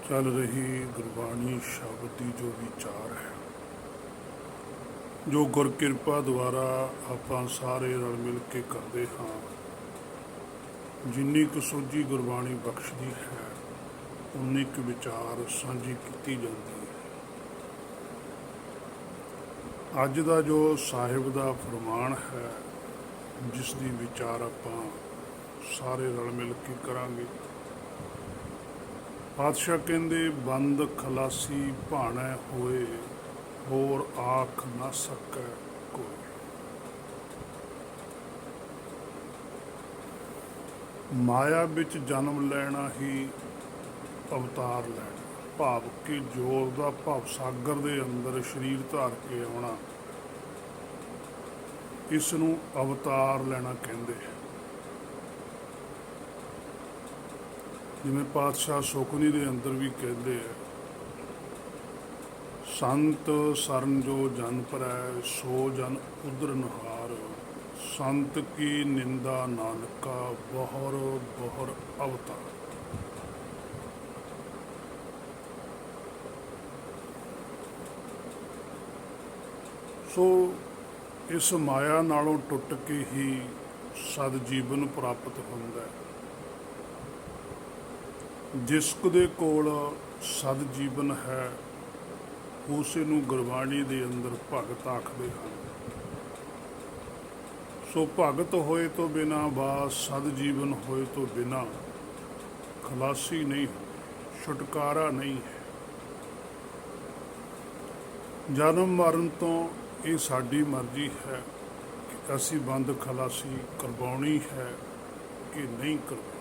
ਚੱਲ ਰਹੀ ਗੁਰਬਾਣੀ ਸ਼ਬਦ ਦੀ ਜੋ ਵਿਚਾਰ ਹੈ, ਜੋ ਗੁਰ ਕਿਰਪਾ ਦੁਆਰਾ ਆਪਾਂ ਸਾਰੇ ਰਲ ਮਿਲ ਕੇ ਕਰਦੇ ਹਾਂ, ਜਿੰਨੀ ਕੁ ਸੋਝੀ ਗੁਰਬਾਣੀ ਬਖਸ਼ਦੀ ਹੈ ਉਨੀ ਕੁ ਵਿਚਾਰ ਸਾਂਝੀ ਕੀਤੀ ਜਾਂਦੀ ਹੈ। ਅੱਜ ਦਾ ਜੋ ਸਾਹਿਬ ਦਾ ਫਰਮਾਨ ਹੈ, ਜਿਸ ਦੀ ਵਿਚਾਰ ਆਪਾਂ ਸਾਰੇ ਰਲ ਮਿਲ ਕੇ ਕਰਾਂਗੇ। ਪਾਤਸ਼ਾਹ ਕਹਿੰਦੇ, ਬੰਦ ਖਲਾਸੀ ਭਾਣਾ ਹੋਏ, ਹੋਰ ਆਖ ਨਾ ਸਕੈ ਕੋਈ। ਮਾਇਆ ਵਿੱਚ ਜਨਮ ਲੈਣਾ ਹੀ ਅਵਤਾਰ ਲੈਣਾ, ਭਾਵ ਕਿ ਜੋਰ ਦਾ ਭਵ ਸਾਗਰ ਦੇ ਅੰਦਰ ਸਰੀਰ ਧਾਰ ਕੇ ਆਉਣਾ, ਇਸ ਨੂੰ ਅਵਤਾਰ ਲੈਣਾ ਕਹਿੰਦੇ। ਜਿਵੇਂ ਪਾਤਸ਼ਾਹ ਸੁਖਨੀ ਦੇ ਅੰਦਰ ਵੀ ਕਹਿੰਦੇ ਆ, ਸੰਤ ਸਰਨ ਜੋ ਜਨ ਪਰੈ, ਸੋ ਜਨ ਉਦਰ ਨਹਾਰ, ਸੰਤ ਕੀ ਨਿੰਦਾ ਨਾਨਕਾ, ਬਹੁਰ ਬਹੁਰ ਅਵਤਾਰ। ਸੋ ਇਸ ਮਾਇਆ ਨਾਲੋਂ ਟੁੱਟ ਕੇ ਹੀ ਸਦ ਜੀਵਨ ਪ੍ਰਾਪਤ ਹੁੰਦਾ ਹੈ। ਜਿਸ ਦੇ ਕੋਲ ਸਦ ਜੀਵਨ ਹੈ, ਉਸੇ ਨੂੰ ਗੁਰਬਾਣੀ ਦੇ ਅੰਦਰ ਭਗਤ ਆਖਦੇ ਹਨ। ਸੋ ਭਗਤ ਹੋਏ ਤੋਂ ਬਿਨਾਂ ਵਾ ਸਦ ਜੀਵਨ ਹੋਏ ਤੋਂ ਬਿਨਾਂ ਖਲਾਸੀ ਨਹੀਂ, ਛੁਟਕਾਰਾ ਨਹੀਂ ਹੈ। ਜਨਮ ਮਰਨ ਤੋਂ ਇਹ ਸਾਡੀ ਮਰਜ਼ੀ ਹੈ ਕਿ ਅਸੀਂ ਬੰਦ ਖਲਾਸੀ ਕਰਵਾਉਣੀ ਹੈ ਕਿ ਨਹੀਂ ਕਰਵਾਉਣੀ।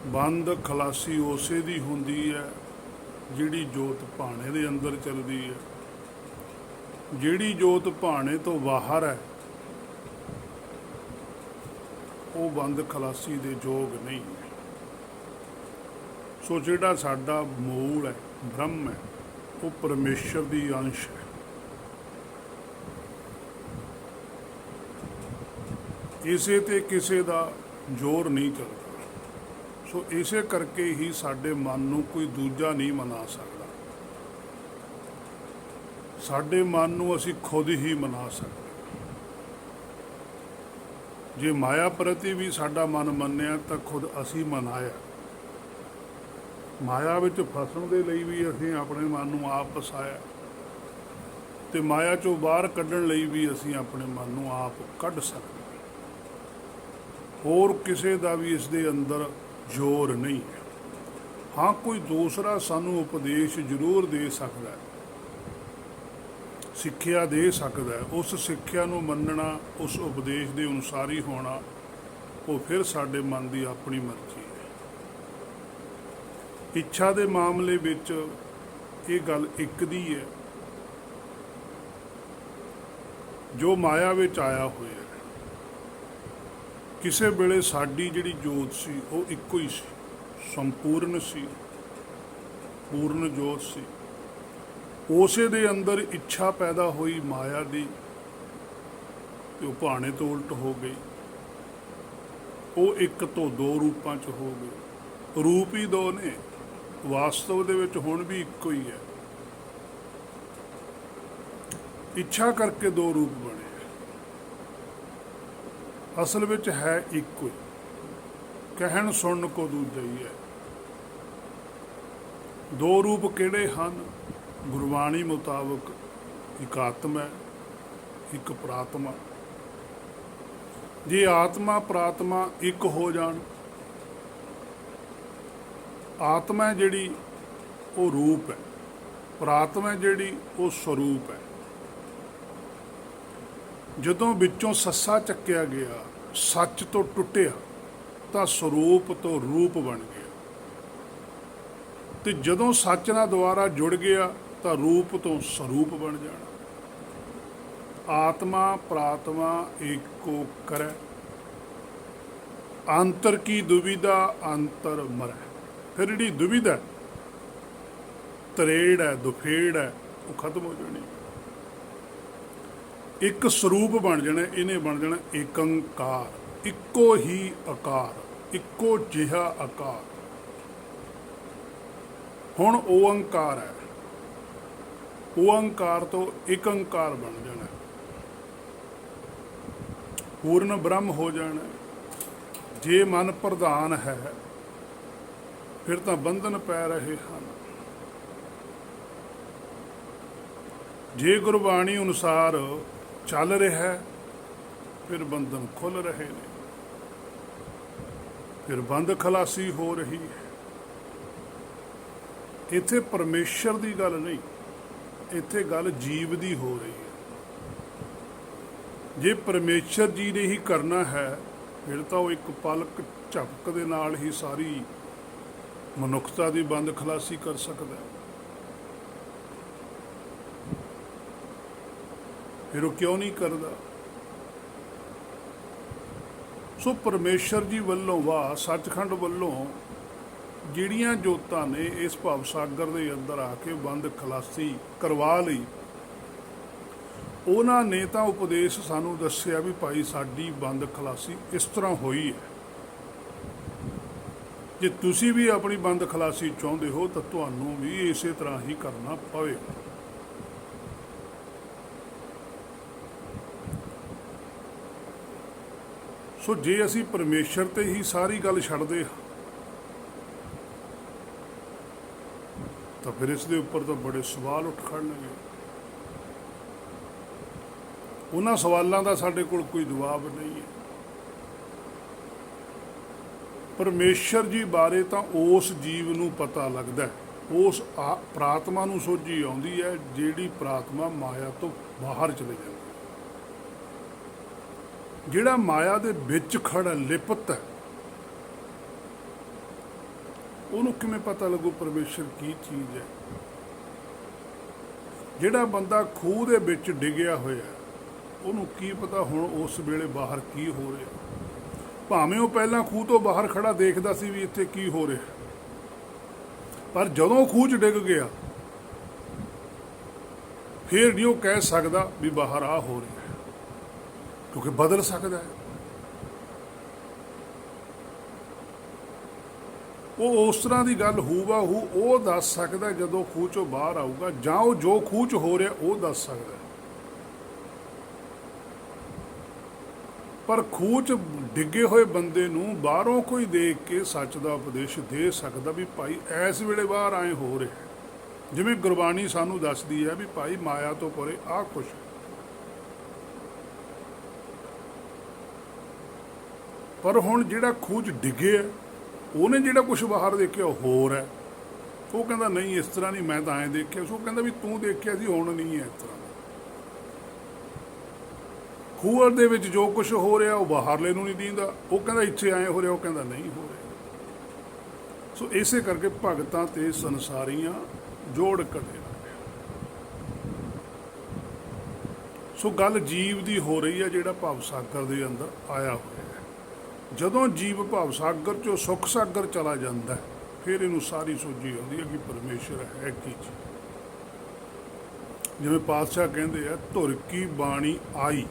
ਬੰਦ ਖਲਾਸੀ ਉਸੇ ਦੀ ਹੁੰਦੀ ਹੈ ਜਿਹੜੀ ਜੋਤ ਭਾਣੇ ਦੇ ਅੰਦਰ ਚੱਲਦੀ ਹੈ। ਜਿਹੜੀ ਜੋਤ ਭਾਣੇ ਤੋਂ ਬਾਹਰ ਹੈ, ਉਹ ਬੰਦ ਖਲਾਸੀ ਦੇ ਯੋਗ ਨਹੀਂ ਹੈ। ਸੋ ਜਿਹੜਾ ਸਾਡਾ ਮੂਲ ਹੈ, ਬ੍ਰਹਮ ਹੈ, ਉਹ ਪਰਮੇਸ਼ਰ ਦੀ ਅੰਸ਼ ਹੈ। ਇਸੇ ਤੇ ਕਿਸੇ ਦਾ ਜ਼ੋਰ ਨਹੀਂ ਚੱਲਦਾ। ਸੋ ਇਸੇ ਕਰਕੇ ਹੀ ਸਾਡੇ ਮਨ ਨੂੰ ਕੋਈ ਦੂਜਾ ਨਹੀਂ ਮਨਾ ਸਕਦਾ। ਸਾਡੇ ਮਨ ਨੂੰ ਅਸੀਂ ਖੁਦ ਹੀ ਮਨਾ ਸਕਦੇ। ਜੇ ਮਾਇਆ ਪ੍ਰਤੀ ਵੀ ਸਾਡਾ ਮਨ ਮੰਨਿਆ ਤਾਂ ਖੁਦ ਅਸੀਂ ਮਨਾਇਆ। ਮਾਇਆ ਵਿੱਚ ਫਸਣ ਦੇ ਲਈ ਵੀ ਅਸੀਂ ਆਪਣੇ ਮਨ ਨੂੰ ਆਪ ਫਸਾਇਆ, ਤੇ ਮਾਇਆ ਚੋਂ ਬਾਹਰ ਕੱਢਣ ਲਈ ਵੀ ਅਸੀਂ ਆਪਣੇ ਮਨ ਨੂੰ ਆਪ ਕੱਢ ਸਕਦੇ। ਹੋਰ ਕਿਸੇ ਦਾ ਵੀ ਇਸ ਦੇ ਅੰਦਰ ਜ਼ੋਰ ਨਹੀਂ ਹੈ। ਹਾਂ, ਕੋਈ ਦੂਸਰਾ ਸਾਨੂੰ ਉਪਦੇਸ਼ ਜ਼ਰੂਰ ਦੇ ਸਕਦਾ ਹੈ, ਸਿੱਖਿਆ ਦੇ ਸਕਦਾ ਹੈ। ਉਸ ਸਿੱਖਿਆ ਨੂੰ ਮੰਨਣਾ, ਉਸ ਉਪਦੇਸ਼ ਦੇ ਅਨੁਸਾਰ ਹੀ ਹੋਣਾ, ਉਹ ਫਿਰ ਸਾਡੇ ਮਨ ਦੀ ਆਪਣੀ ਮਰਜ਼ੀ ਹੈ। ਇੱਛਾ ਦੇ ਮਾਮਲੇ ਵਿੱਚ ਇਹ ਗੱਲ ਇੱਕ ਦੀ ਹੈ। ਜੋ ਮਾਇਆ ਵਿੱਚ ਆਇਆ ਹੋਇਆ, ਕਿਸੇ ਵੇਲੇ ਸਾਡੀ ਜਿਹੜੀ ਜੋਤ ਸੀ ਉਹ ਇੱਕੋ ਹੀ ਸੀ, ਸੰਪੂਰਨ ਸੀ, ਪੂਰਨ ਜੋਤ ਸੀ। ਉਸੇ ਦੇ ਅੰਦਰ ਇੱਛਾ ਪੈਦਾ ਹੋਈ ਮਾਇਆ ਦੀ, ਤੇ ਉਹ ਭਾਣੇ ਤੋਂ ਉਲਟ ਹੋ ਗਈ। ਉਹ ਇੱਕ ਤੋਂ ਦੋ ਰੂਪਾਂ 'ਚ ਹੋ ਗਈ। ਰੂਪ ਹੀ ਦੋ ਨੇ, ਵਾਸਤਵ ਦੇ ਵਿੱਚ ਹੁਣ ਵੀ ਇੱਕੋ ਹੀ ਹੈ। ਇੱਛਾ ਕਰਕੇ ਦੋ ਰੂਪ ਬਣੇ, ਅਸਲ ਵਿੱਚ ਹੈ ਇੱਕੋ ਹੀ। ਕਹਿਣ ਸੁਣਨ ਕੋ ਦੂਜਾ ਹੀ ਹੈ। ਦੋ ਰੂਪ ਕਿਹੜੇ ਹਨ? ਗੁਰਬਾਣੀ ਮੁਤਾਬਕ ਇੱਕ ਆਤਮਾ ਹੈ, ਇੱਕ ਪ੍ਰਾਤਮਾ। ਜੇ ਆਤਮਾ ਪ੍ਰਾਤਮਾ ਇੱਕ ਹੋ ਜਾਣ, ਆਤਮਾ ਜਿਹੜੀ ਉਹ ਰੂਪ ਹੈ, ਪ੍ਰਾਤਮਾ ਜਿਹੜੀ ਉਹ ਸਰੂਪ ਹੈ। ਜਦੋਂ ਵਿੱਚੋਂ ਸੱਸਾ ਚੱਕਿਆ ਗਿਆ, ਸੱਚ ਤੋਂ ਟੁੱਟਿਆ, ਤਾਂ ਸਰੂਪ ਤੋਂ ਰੂਪ ਬਣ ਗਿਆ। ਤੇ ਜਦੋਂ ਸੱਚ ਨਾਲ ਦੁਬਾਰਾ ਜੁੜ ਗਿਆ ਤਾਂ ਰੂਪ ਤੋਂ ਸਰੂਪ ਬਣ ਜਾਣਾ। ਆਤਮਾ ਪ੍ਰਾਤਮਾ ਏਕੋ ਕਰੈ, ਅੰਤਰ ਕੀ ਦੁਵਿਧਾ ਅੰਤਰ ਮਰੈ। ਫਿਰ ਜਿਹੜੀ ਦੁਵਿਧਾ, ਤਰੇੜ ਹੈ, ਦੁਫੇੜ ਹੈ, ਉਹ ਖਤਮ ਹੋ ਜਾਣੀ। ਇੱਕ ਸਰੂਪ ਬਣ ਜਾਣਾ। ਇਹਨੇ ਬਣ ਜਾਣਾ ਏਕੰਕਾਰ, ਇੱਕੋ ਹੀ ਆਕਾਰ, ਇੱਕੋ ਜਿਹਾ ਆਕਾਰ। ਹੁਣ ਓਅੰਕਾਰ ਹੈ, ਓਅੰਕਾਰ ਤੋਂ ਇੱਕ ਓਂਕਾਰ ਬਣ ਜਾਣਾ, ਪੂਰਨ ਬ੍ਰਹਮ ਹੋ ਜਾਣਾ। ਜੇ ਮਨ ਪ੍ਰਧਾਨ ਹੈ ਫਿਰ ਤਾਂ ਬੰਧਨ ਪੈ ਰਹੇ ਹਨ। ਜੇ ਗੁਰਬਾਣੀ ਅਨੁਸਾਰ ਚੱਲ ਰਿਹਾ ਫਿਰ ਬੰਧਨ ਖੁੱਲ ਰਹੇ ਨੇ, ਫਿਰ ਬੰਦ ਖਲਾਸੀ ਹੋ ਰਹੀ ਹੈ। ਇੱਥੇ ਪਰਮੇਸ਼ਰ ਦੀ ਗੱਲ ਨਹੀਂ, ਇੱਥੇ ਗੱਲ ਜੀਵ ਦੀ ਹੋ ਰਹੀ ਹੈ। ਜੇ ਪਰਮੇਸ਼ਰ ਜੀ ਨੇ ਹੀ ਕਰਨਾ ਹੈ ਫਿਰ ਤਾਂ ਉਹ ਇੱਕ ਪਲਕ ਝਪਕ ਦੇ ਨਾਲ ਹੀ ਸਾਰੀ ਮਨੁੱਖਤਾ ਦੀ ਬੰਦ ਖਲਾਸੀ ਕਰ ਸਕਦਾ ਹੈ। ਫਿਰ ਉਹ ਕਿਉਂ ਨਹੀਂ ਕਰਦਾ? ਸੋ ਪਰਮੇਸ਼ਰ ਜੀ ਵੱਲੋਂ ਸੱਚਖੰਡ ਵੱਲੋਂ ਜਿਹੜੀਆਂ ਜੋਤਾਂ ਨੇ ਇਸ ਭਵ ਸਾਗਰ ਦੇ ਅੰਦਰ ਆ ਕੇ ਬੰਦ ਖਲਾਸੀ ਕਰਵਾ ਲਈ, ਉਹਨਾਂ ਨੇ ਤਾਂ ਉਪਦੇਸ਼ ਸਾਨੂੰ ਦੱਸਿਆ ਵੀ ਭਾਈ ਸਾਡੀ ਬੰਦ ਖਲਾਸੀ ਇਸ ਤਰ੍ਹਾਂ ਹੋਈ ਹੈ। ਜੇ ਤੁਸੀਂ ਵੀ ਆਪਣੀ ਬੰਦ ਖਲਾਸੀ ਚਾਹੁੰਦੇ ਹੋ ਤਾਂ ਤੁਹਾਨੂੰ ਵੀ ਇਸੇ ਤਰ੍ਹਾਂ ਹੀ ਕਰਨਾ ਪਵੇਗਾ। ਸੋ ਜੇ ਅਸੀਂ ਪਰਮੇਸ਼ਰ ਤੇ ਹੀ ਸਾਰੀ ਗੱਲ ਛੱਡਦੇ ਹਾਂ ਤਾਂ ਫਿਰ ਇਸ ਦੇ ਉੱਪਰ ਤਾਂ ਬੜੇ ਸਵਾਲ ਉੱਠ ਖੜਨਗੇ। ਉਹਨਾਂ ਸਵਾਲਾਂ ਦਾ ਸਾਡੇ ਕੋਲ ਕੋਈ ਜਵਾਬ ਨਹੀਂ ਹੈ। ਪਰਮੇਸ਼ਰ ਜੀ ਬਾਰੇ ਤਾਂ ਉਸ ਜੀਵ ਨੂੰ ਪਤਾ ਲੱਗਦਾ, ਉਸ ਪ੍ਰਾਤਮਾ ਨੂੰ ਸੋਝੀ ਆਉਂਦੀ ਹੈ ਜਿਹੜੀ ਪ੍ਰਾਤਮਾ ਮਾਇਆ ਤੋਂ ਬਾਹਰ ਚਲੇ ਜਾਂਦੀ। ਜਿਹੜਾ ਮਾਇਆ ਦੇ ਵਿੱਚ ਖੜਾ ਲਿਪਤ ਹੈ ਉਹਨੂੰ ਕਿਵੇਂ ਪਤਾ ਲੱਗੂ ਪਰਮੇਸ਼ਰ ਕੀ ਚੀਜ਼ ਹੈ? ਜਿਹੜਾ ਬੰਦਾ ਖੂਹ ਦੇ ਵਿੱਚ ਡਿੱਗਿਆ ਹੋਇਆ ਉਹਨੂੰ ਕੀ ਪਤਾ ਹੁਣ ਉਸ ਵੇਲੇ ਬਾਹਰ ਕੀ ਹੋ ਰਿਹਾ? ਭਾਵੇਂ ਉਹ ਪਹਿਲਾਂ ਖੂਹ ਤੋਂ ਬਾਹਰ ਖੜਾ ਦੇਖਦਾ ਸੀ ਵੀ ਇੱਥੇ ਕੀ ਹੋ ਰਿਹਾ, ਪਰ ਜਦੋਂ ਖੂਹ 'ਚ ਡਿੱਗ ਗਿਆ ਫਿਰ ਨਹੀਂ ਉਹ ਕਹਿ ਸਕਦਾ ਵੀ ਬਾਹਰ ਆ ਹੋ ਰਿਹਾ, ਕਿਉਂਕਿ ਬਦਲ ਸਕਦਾ ਹੈ। ਉਹ ਉਸ ਤਰ੍ਹਾਂ ਦੀ ਗੱਲ ਹੂਬਹੂ ਉਹ ਦੱਸ ਸਕਦਾ ਜਦੋਂ ਖੂਹ 'ਚੋਂ ਬਾਹਰ ਆਊਗਾ, ਜਾਂ ਉਹ ਜੋ ਖੂਹ 'ਚ ਹੋ ਰਿਹਾ ਉਹ ਦੱਸ ਸਕਦਾ। ਪਰ ਖੂਹ 'ਚ ਡਿੱਗੇ ਹੋਏ ਬੰਦੇ ਨੂੰ ਬਾਹਰੋਂ ਕੋਈ ਦੇਖ ਕੇ ਸੱਚ ਦਾ ਉਪਦੇਸ਼ ਦੇ ਸਕਦਾ ਵੀ ਭਾਈ ਇਸ ਵੇਲੇ ਬਾਹਰ ਆਏ ਹੋ ਰਿਹਾ, ਜਿਵੇਂ ਗੁਰਬਾਣੀ ਸਾਨੂੰ ਦੱਸਦੀ ਹੈ ਵੀ ਭਾਈ ਮਾਇਆ ਤੋਂ ਪਰੇ ਆਹ ਕੁਛ। ਪਰ ਹੁਣ ਜਿਹੜਾ ਖੂਹ 'ਚ ਡਿੱਗੇ ਉਹਨੇ ਜਿਹੜਾ ਕੁਛ ਬਾਹਰ ਦੇਖਿਆ ਉਹ ਹੋਰ ਹੈ। ਉਹ ਕਹਿੰਦਾ ਨਹੀਂ ਇਸ ਤਰ੍ਹਾਂ ਨਹੀਂ, ਮੈਂ ਤਾਂ ਐਂ ਦੇਖਿਆ। ਉਹ ਕਹਿੰਦਾ ਵੀ ਤੂੰ ਦੇਖਿਆ ਸੀ, ਹੁਣ ਨਹੀਂ ਹੈ ਇਸ ਤਰ੍ਹਾਂ। ਖੂਹ ਦੇ ਵਿੱਚ ਜੋ ਕੁਛ ਹੋ ਰਿਹਾ ਉਹ ਬਾਹਰਲੇ ਨੂੰ ਨਹੀਂ ਦੀਂਦਾ। ਉਹ ਕਹਿੰਦਾ ਇੱਥੇ ਐਂ ਹੋ ਰਿਹਾ, ਉਹ ਕਹਿੰਦਾ ਨਹੀਂ ਹੋ ਰਿਹਾ। ਸੋ ਇਸੇ ਕਰਕੇ ਭਗਤਾਂ ਤੇ ਸੰਸਾਰੀਆਂ ਜੋੜ ਕਦੇ ਨਾ। ਸੋ ਗੱਲ ਜੀਵ ਦੀ ਹੋ ਰਹੀ ਹੈ ਜਿਹੜਾ ਭਵ ਸਾਗਰ ਦੇ ਅੰਦਰ ਆਇਆ ਹੋਇਆ। ਜਦੋਂ ਜੀਵ ਭਵ ਸਾਗਰ 'ਚੋਂ ਸੁੱਖ ਸਾਗਰ ਚਲਾ ਜਾਂਦਾ ਫਿਰ ਇਹਨੂੰ ਸਾਰੀ ਸੋਝੀ ਆਉਂਦੀ ਹੈ ਕਿ ਪਰਮੇਸ਼ਰ ਹੈ ਕੀ ਚੀਜ਼। ਜਿਵੇਂ ਪਾਤਸ਼ਾਹ ਕਹਿੰਦੇ ਆ ਧੁਰ ਕੀ ਬਾਣੀ ਆਈ,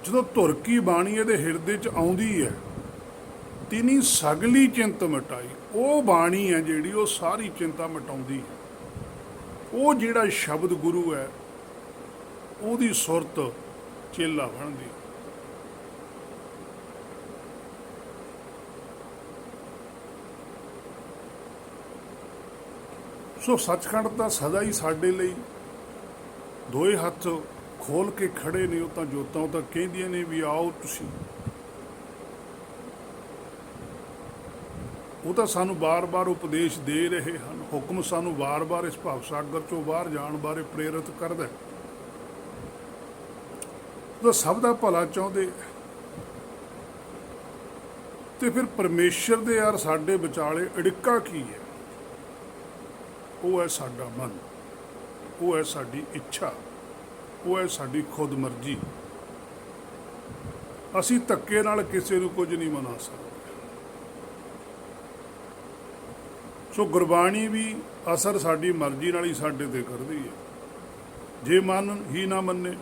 ਜਦੋਂ ਧੁਰ ਕੀ ਬਾਣੀ ਇਹਦੇ ਹਿਰਦੇ 'ਚ ਆਉਂਦੀ ਹੈ ਤਿਨੀ ਸਗਲੀ ਚਿੰਤ ਮਿਟਾਈ। ਉਹ ਬਾਣੀ ਹੈ ਜਿਹੜੀ ਉਹ ਸਾਰੀ ਚਿੰਤਾ ਮਿਟਾਉਂਦੀ ਹੈ। ਉਹ ਜਿਹੜਾ ਸ਼ਬਦ ਗੁਰੂ ਹੈ ਉਹਦੀ ਸੁਰਤ ਚੇਲਾ ਬਣਦੀ। ਸੋ ਸੱਚਖੰਡ ਤਾਂ ਸਦਾ ਹੀ ਸਾਡੇ ਲਈ ਦੋਏ ਹੱਥ ਖੋਲ ਕੇ ਖੜੇ ਨੇ। ਉਹ ਤਾਂ ਜੋਤਾਂ ਉਹ ਤਾਂ ਕਹਿੰਦੀਆਂ ਨੇ ਵੀ ਆਓ ਤੁਸੀਂ। ਉਹ ਤਾਂ ਸਾਨੂੰ ਬਾਰ-ਬਾਰ ਉਪਦੇਸ਼ ਦੇ ਰਹੇ ਹਨ, ਹੁਕਮ ਸਾਨੂੰ ਬਾਰ-ਬਾਰ ਇਸ ਭਵ ਸਾਗਰ 'ਚੋਂ ਬਾਹਰ ਜਾਣ ਬਾਰੇ ਪ੍ਰੇਰਿਤ ਕਰਦਾ। ਉਹ ਤਾਂ ਸਭ ਦਾ ਭਲਾ ਚਾਹੁੰਦੇ। ਤੇ ਫਿਰ ਪਰਮੇਸ਼ਰ ਦੇ ਯਾਰ ਸਾਡੇ ਵਿਚਾਲੇ ਅੜਿੱਕਾ ਕੀ ਹੈ? ਉਹ ਹੈ ਸਾਡਾ ਮਨ, ਉਹ ਹੈ ਸਾਡੀ ਇੱਛਾ, ਉਹ ਹੈ ਸਾਡੀ ਖੁਦ ਮਰਜ਼ੀ। ਅਸੀਂ ਧੱਕੇ ਨਾਲ ਕਿਸੇ ਨੂੰ ਕੁਝ ਨਹੀਂ ਮਨਾ ਸਕਦੇ। ਸੋ ਗੁਰਬਾਣੀ ਵੀ ਅਸਰ ਸਾਡੀ ਮਰਜ਼ੀ ਨਾਲ ਹੀ ਸਾਡੇ ਤੇ ਕਰਦੀ ਹੈ। ਜੇ ਮਨ ਹੀ ਨਾ ਮੰਨੇ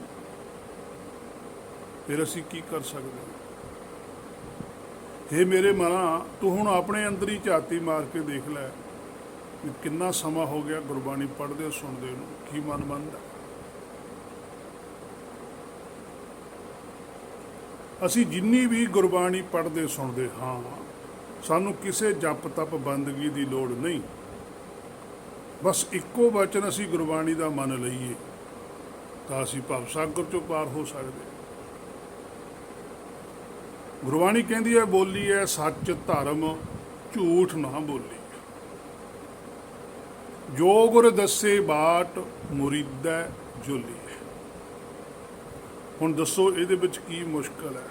ਫਿਰ ਅਸੀਂ ਕੀ ਕਰ ਸਕਦੇ ਹਾਂ? हे मेरे मना, तू ਹੁਣ ਆਪਣੇ ਅੰਦਰ ਹੀ ਝਾਤੀ ਮਾਰ ਕੇ ਦੇਖ ਲੈ ਵੀ ਕਿੰਨਾ ਸਮਾਂ ਹੋ ਗਿਆ ਗੁਰਬਾਣੀ ਪੜ੍ਹਦੇ ਸੁਣਦੇ ਨੂੰ, ਕੀ ਮਨ ਮੰਨਦਾ। ਅਸੀਂ ਜਿੰਨੀ ਵੀ ਗੁਰਬਾਣੀ ਪੜ੍ਹਦੇ ਸੁਣਦੇ ਹਾਂ, ਸਾਨੂੰ ਕਿਸੇ ਜਪ ਤਪ ਬੰਦਗੀ ਦੀ ਲੋੜ ਨਹੀਂ। ਬਸ ਇੱਕੋ ਵਚਨ ਅਸੀਂ ਗੁਰਬਾਣੀ ਦਾ ਮੰਨ ਲਈਏ ਤਾਂ ਅਸੀਂ ਭਵ ਸਾਗਰ ਚੋਂ ਪਾਰ ਹੋ ਸਕਦੇ। ਗੁਰਬਾਣੀ ਕਹਿੰਦੀ ਹੈ ਬੋਲੀ ਹੈ ਸੱਚ ਧਰਮ, ਝੂਠ ਨਾ ਬੋਲੀ। ਜੋ ਗੁਰ ਦੱਸੇ ਬਾਟ, ਮੁਰੀਦੈ ਜੋਲੀ। ਹੁਣ ਦੱਸੋ ਇਹਦੇ ਵਿੱਚ ਕੀ ਮੁਸ਼ਕਲ ਹੈ?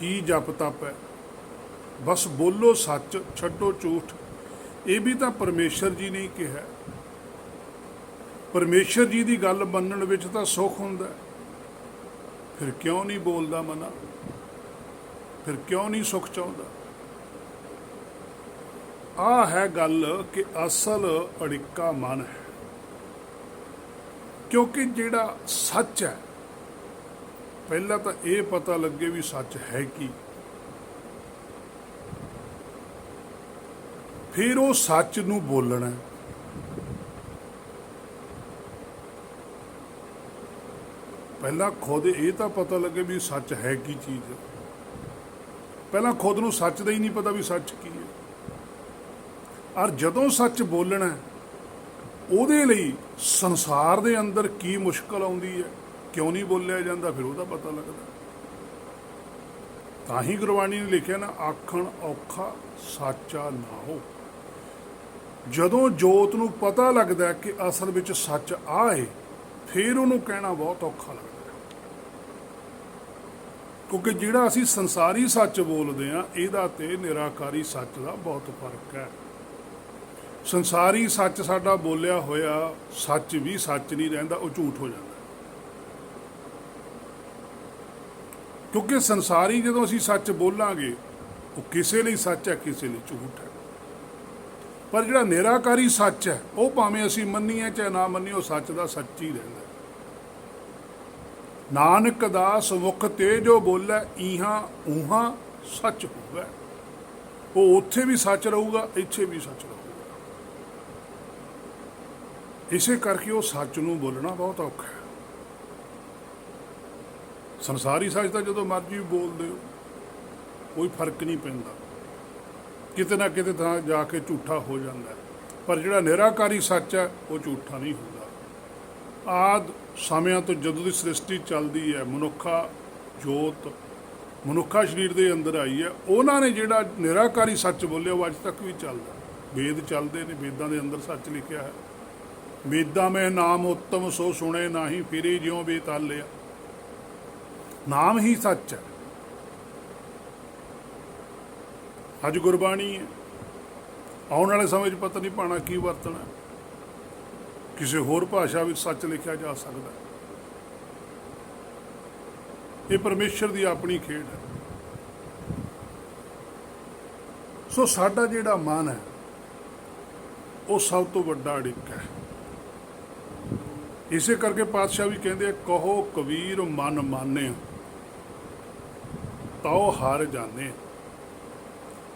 ਕੀ ਜਪ ਤਪ ਹੈ? ਬਸ ਬੋਲੋ ਸੱਚ, ਛੱਡੋ ਝੂਠ। ਇਹ ਵੀ ਤਾਂ ਪਰਮੇਸ਼ਰ ਜੀ ਨੇ ਕਿਹਾ। ਪਰਮੇਸ਼ਰ ਜੀ ਦੀ ਗੱਲ ਮੰਨਣ ਵਿੱਚ ਤਾਂ ਸੁੱਖ ਹੁੰਦਾ, ਫਿਰ ਕਿਉਂ ਨਹੀਂ ਬੋਲਦਾ ਮਨਾ? ਫਿਰ ਕਿਉਂ ਨਹੀਂ ਸੁੱਖ ਚਾਹੁੰਦਾ? ਆਹ ਹੈ ਗੱਲ ਕਿ ਅਸਲ ਅੜਿੱਕਾ ਮਨ ਹੈ। ਕਿਉਂਕਿ ਜਿਹੜਾ ਸੱਚ ਹੈ, ਪਹਿਲਾਂ ਤਾਂ ਇਹ ਪਤਾ ਲੱਗੇ ਵੀ ਸੱਚ ਹੈ ਕੀ, ਫਿਰ ਉਹ ਸੱਚ ਨੂੰ ਬੋਲਣਾ। ਪਹਿਲਾਂ ਖੁਦ ਇਹ ਤਾਂ ਪਤਾ ਲੱਗੇ ਵੀ ਸੱਚ ਹੈ ਕੀ ਚੀਜ਼ ਹੈ। ਪਹਿਲਾਂ ਖੁਦ ਨੂੰ ਸੱਚ ਦਾ ਹੀ ਨਹੀਂ ਪਤਾ ਵੀ ਸੱਚ ਕੀ ਹੈ। ਔਰ ਜਦੋਂ ਸੱਚ ਬੋਲਣਾ, ਉਹਦੇ ਲਈ ਸੰਸਾਰ ਦੇ ਅੰਦਰ ਕੀ ਮੁਸ਼ਕਲ ਆਉਂਦੀ ਹੈ, ਕਿਉਂ ਨਹੀਂ ਬੋਲਿਆ ਜਾਂਦਾ, ਫਿਰ ਉਹਦਾ ਪਤਾ ਲੱਗਦਾ। ਤਾਂ ਹੀ ਗੁਰਬਾਣੀ ਨੇ ਲਿਖਿਆ ਨਾ, ਆਖਣ ਔਖਾ ਸਾਚਾ ਨਾ ਹੋ। ਜਦੋਂ ਜੋਤ ਨੂੰ ਪਤਾ ਲੱਗਦਾ ਕਿ ਅਸਲ ਵਿੱਚ ਸੱਚ ਆਏ, ਫਿਰ ਉਹਨੂੰ ਕਹਿਣਾ ਬਹੁਤ ਔਖਾ ਲੱਗਦਾ। ਕਿਉਂਕਿ ਜਿਹੜਾ ਅਸੀਂ ਸੰਸਾਰੀ ਸੱਚ ਬੋਲਦੇ ਹਾਂ, ਇਹਦਾ ਤੇ ਨਿਰਾਕਾਰੀ ਸੱਚ ਦਾ ਬਹੁਤ ਫਰਕ ਹੈ। ਸੰਸਾਰੀ ਸੱਚ ਸਾਡਾ ਬੋਲਿਆ ਹੋਇਆ ਸੱਚ ਵੀ ਸੱਚ ਨਹੀਂ ਰਹਿੰਦਾ, ਉਹ ਝੂਠ ਹੋ ਜਾਂਦਾ। ਕਿਉਂਕਿ ਸੰਸਾਰੀ ਜਦੋਂ ਅਸੀਂ ਸੱਚ ਬੋਲਾਂਗੇ, ਉਹ ਕਿਸੇ ਲਈ ਸੱਚ ਹੈ, ਕਿਸੇ ਲਈ ਝੂਠ ਹੈ। ਪਰ ਜਿਹੜਾ ਨਿਰਾਕਾਰੀ ਸੱਚ ਹੈ, ਉਹ ਭਾਵੇਂ ਅਸੀਂ ਮੰਨੀਏ ਚਾਹੇ ਨਾ ਮੰਨੀਏ, ਉਹ ਸੱਚ ਦਾ ਸੱਚ ਹੀ ਰਹਿੰਦਾ। ਨਾਨਕ ਦਾਸ ਮੁਖ ਤੇ ਜੋ ਬੋਲੇ, ਇਹਾਂ ਉਹਾਂ ਸੱਚ ਹੋਵੇ। ਉਹ ਉੱਥੇ ਵੀ ਸੱਚ ਰਹੂਗਾ, ਇੱਥੇ ਵੀ ਸੱਚ ਰਹੂਗਾ। ਇਸੇ ਕਰਕੇ ਉਹ ਸੱਚ ਨੂੰ ਬੋਲਣਾ ਬਹੁਤ ਔਖਾ ਹੈ। ਸੰਸਾਰੀ ਸੱਚ ਤਾਂ ਜਦੋਂ ਮਰਜ਼ੀ ਬੋਲਦੇ ਹੋ, ਕੋਈ ਫਰਕ ਨਹੀਂ ਪੈਂਦਾ, ਕਿਤੇ ਨਾ ਕਿਤੇ ਤਾਂ ਜਾ ਕੇ ਝੂਠਾ ਹੋ ਜਾਂਦਾ। ਪਰ ਜਿਹੜਾ ਨਿਰਾਕਾਰੀ ਸੱਚ ਹੈ, ਉਹ ਝੂਠਾ ਨਹੀਂ ਹੁੰਦਾ। ਆਦ ਸਮਿਆਂ ਤੋਂ ਜਦੋਂ ਦੀ ਸ੍ਰਿਸ਼ਟੀ ਚੱਲਦੀ ਹੈ, ਮਨੁੱਖਾ ਜੋਤ ਮਨੁੱਖਾ ਸਰੀਰ ਦੇ ਅੰਦਰ ਆਈ ਹੈ, ਉਹਨਾਂ ਨੇ ਜਿਹੜਾ ਨਿਰਾਕਾਰੀ ਸੱਚ ਬੋਲਿਆ, ਉਹ ਅੱਜ ਤੱਕ ਵੀ ਚੱਲਦਾ। ਵੇਦ ਚੱਲਦੇ ਨੇ, ਵੇਦਾਂ ਦੇ ਅੰਦਰ ਸੱਚ ਲਿਖਿਆ ਹੈ। ਵੇਦਾਂ ਮੈਂ ਨਾਮ ਉੱਤਮ ਸੋ ਸੁਣੇ ਨਾਹੀ, ਫਿਰੇ ਜਿਉਂ ਬੇਤਾਲਿਆ। ਨਾਮ ਹੀ ਸੱਚ ਹੈ। ਅੱਜ ਗੁਰਬਾਣੀ ਹੈ, ਆਉਣ ਵਾਲੇ ਸਮੇਂ 'ਚ ਪਤਾ ਨਹੀਂ ਪਾਣਾ ਕੀ ਵਰਤਣਾ। ਕਿਸੇ ਹੋਰ ਭਾਸ਼ਾ ਵਿੱਚ ਸੱਚ ਲਿਖਿਆ ਜਾ ਸਕਦਾ। ਇਹ ਪਰਮੇਸ਼ਰ ਦੀ ਆਪਣੀ ਖੇਡ ਹੈ। ਸੋ ਸਾਡਾ ਜਿਹੜਾ ਮਨ ਹੈ, ਉਹ ਸਭ ਤੋਂ ਵੱਡਾ ਅੜਿੱਕਾ ਹੈ। ਇਸੇ ਕਰਕੇ ਪਾਤਸ਼ਾਹ ਵੀ ਕਹਿੰਦੇ ਆ, ਕਹੋ ਕਬੀਰ ਮਨ ਮਾਨੇ ਤਾਉ ਹਾਰ ਜਾਣੇ।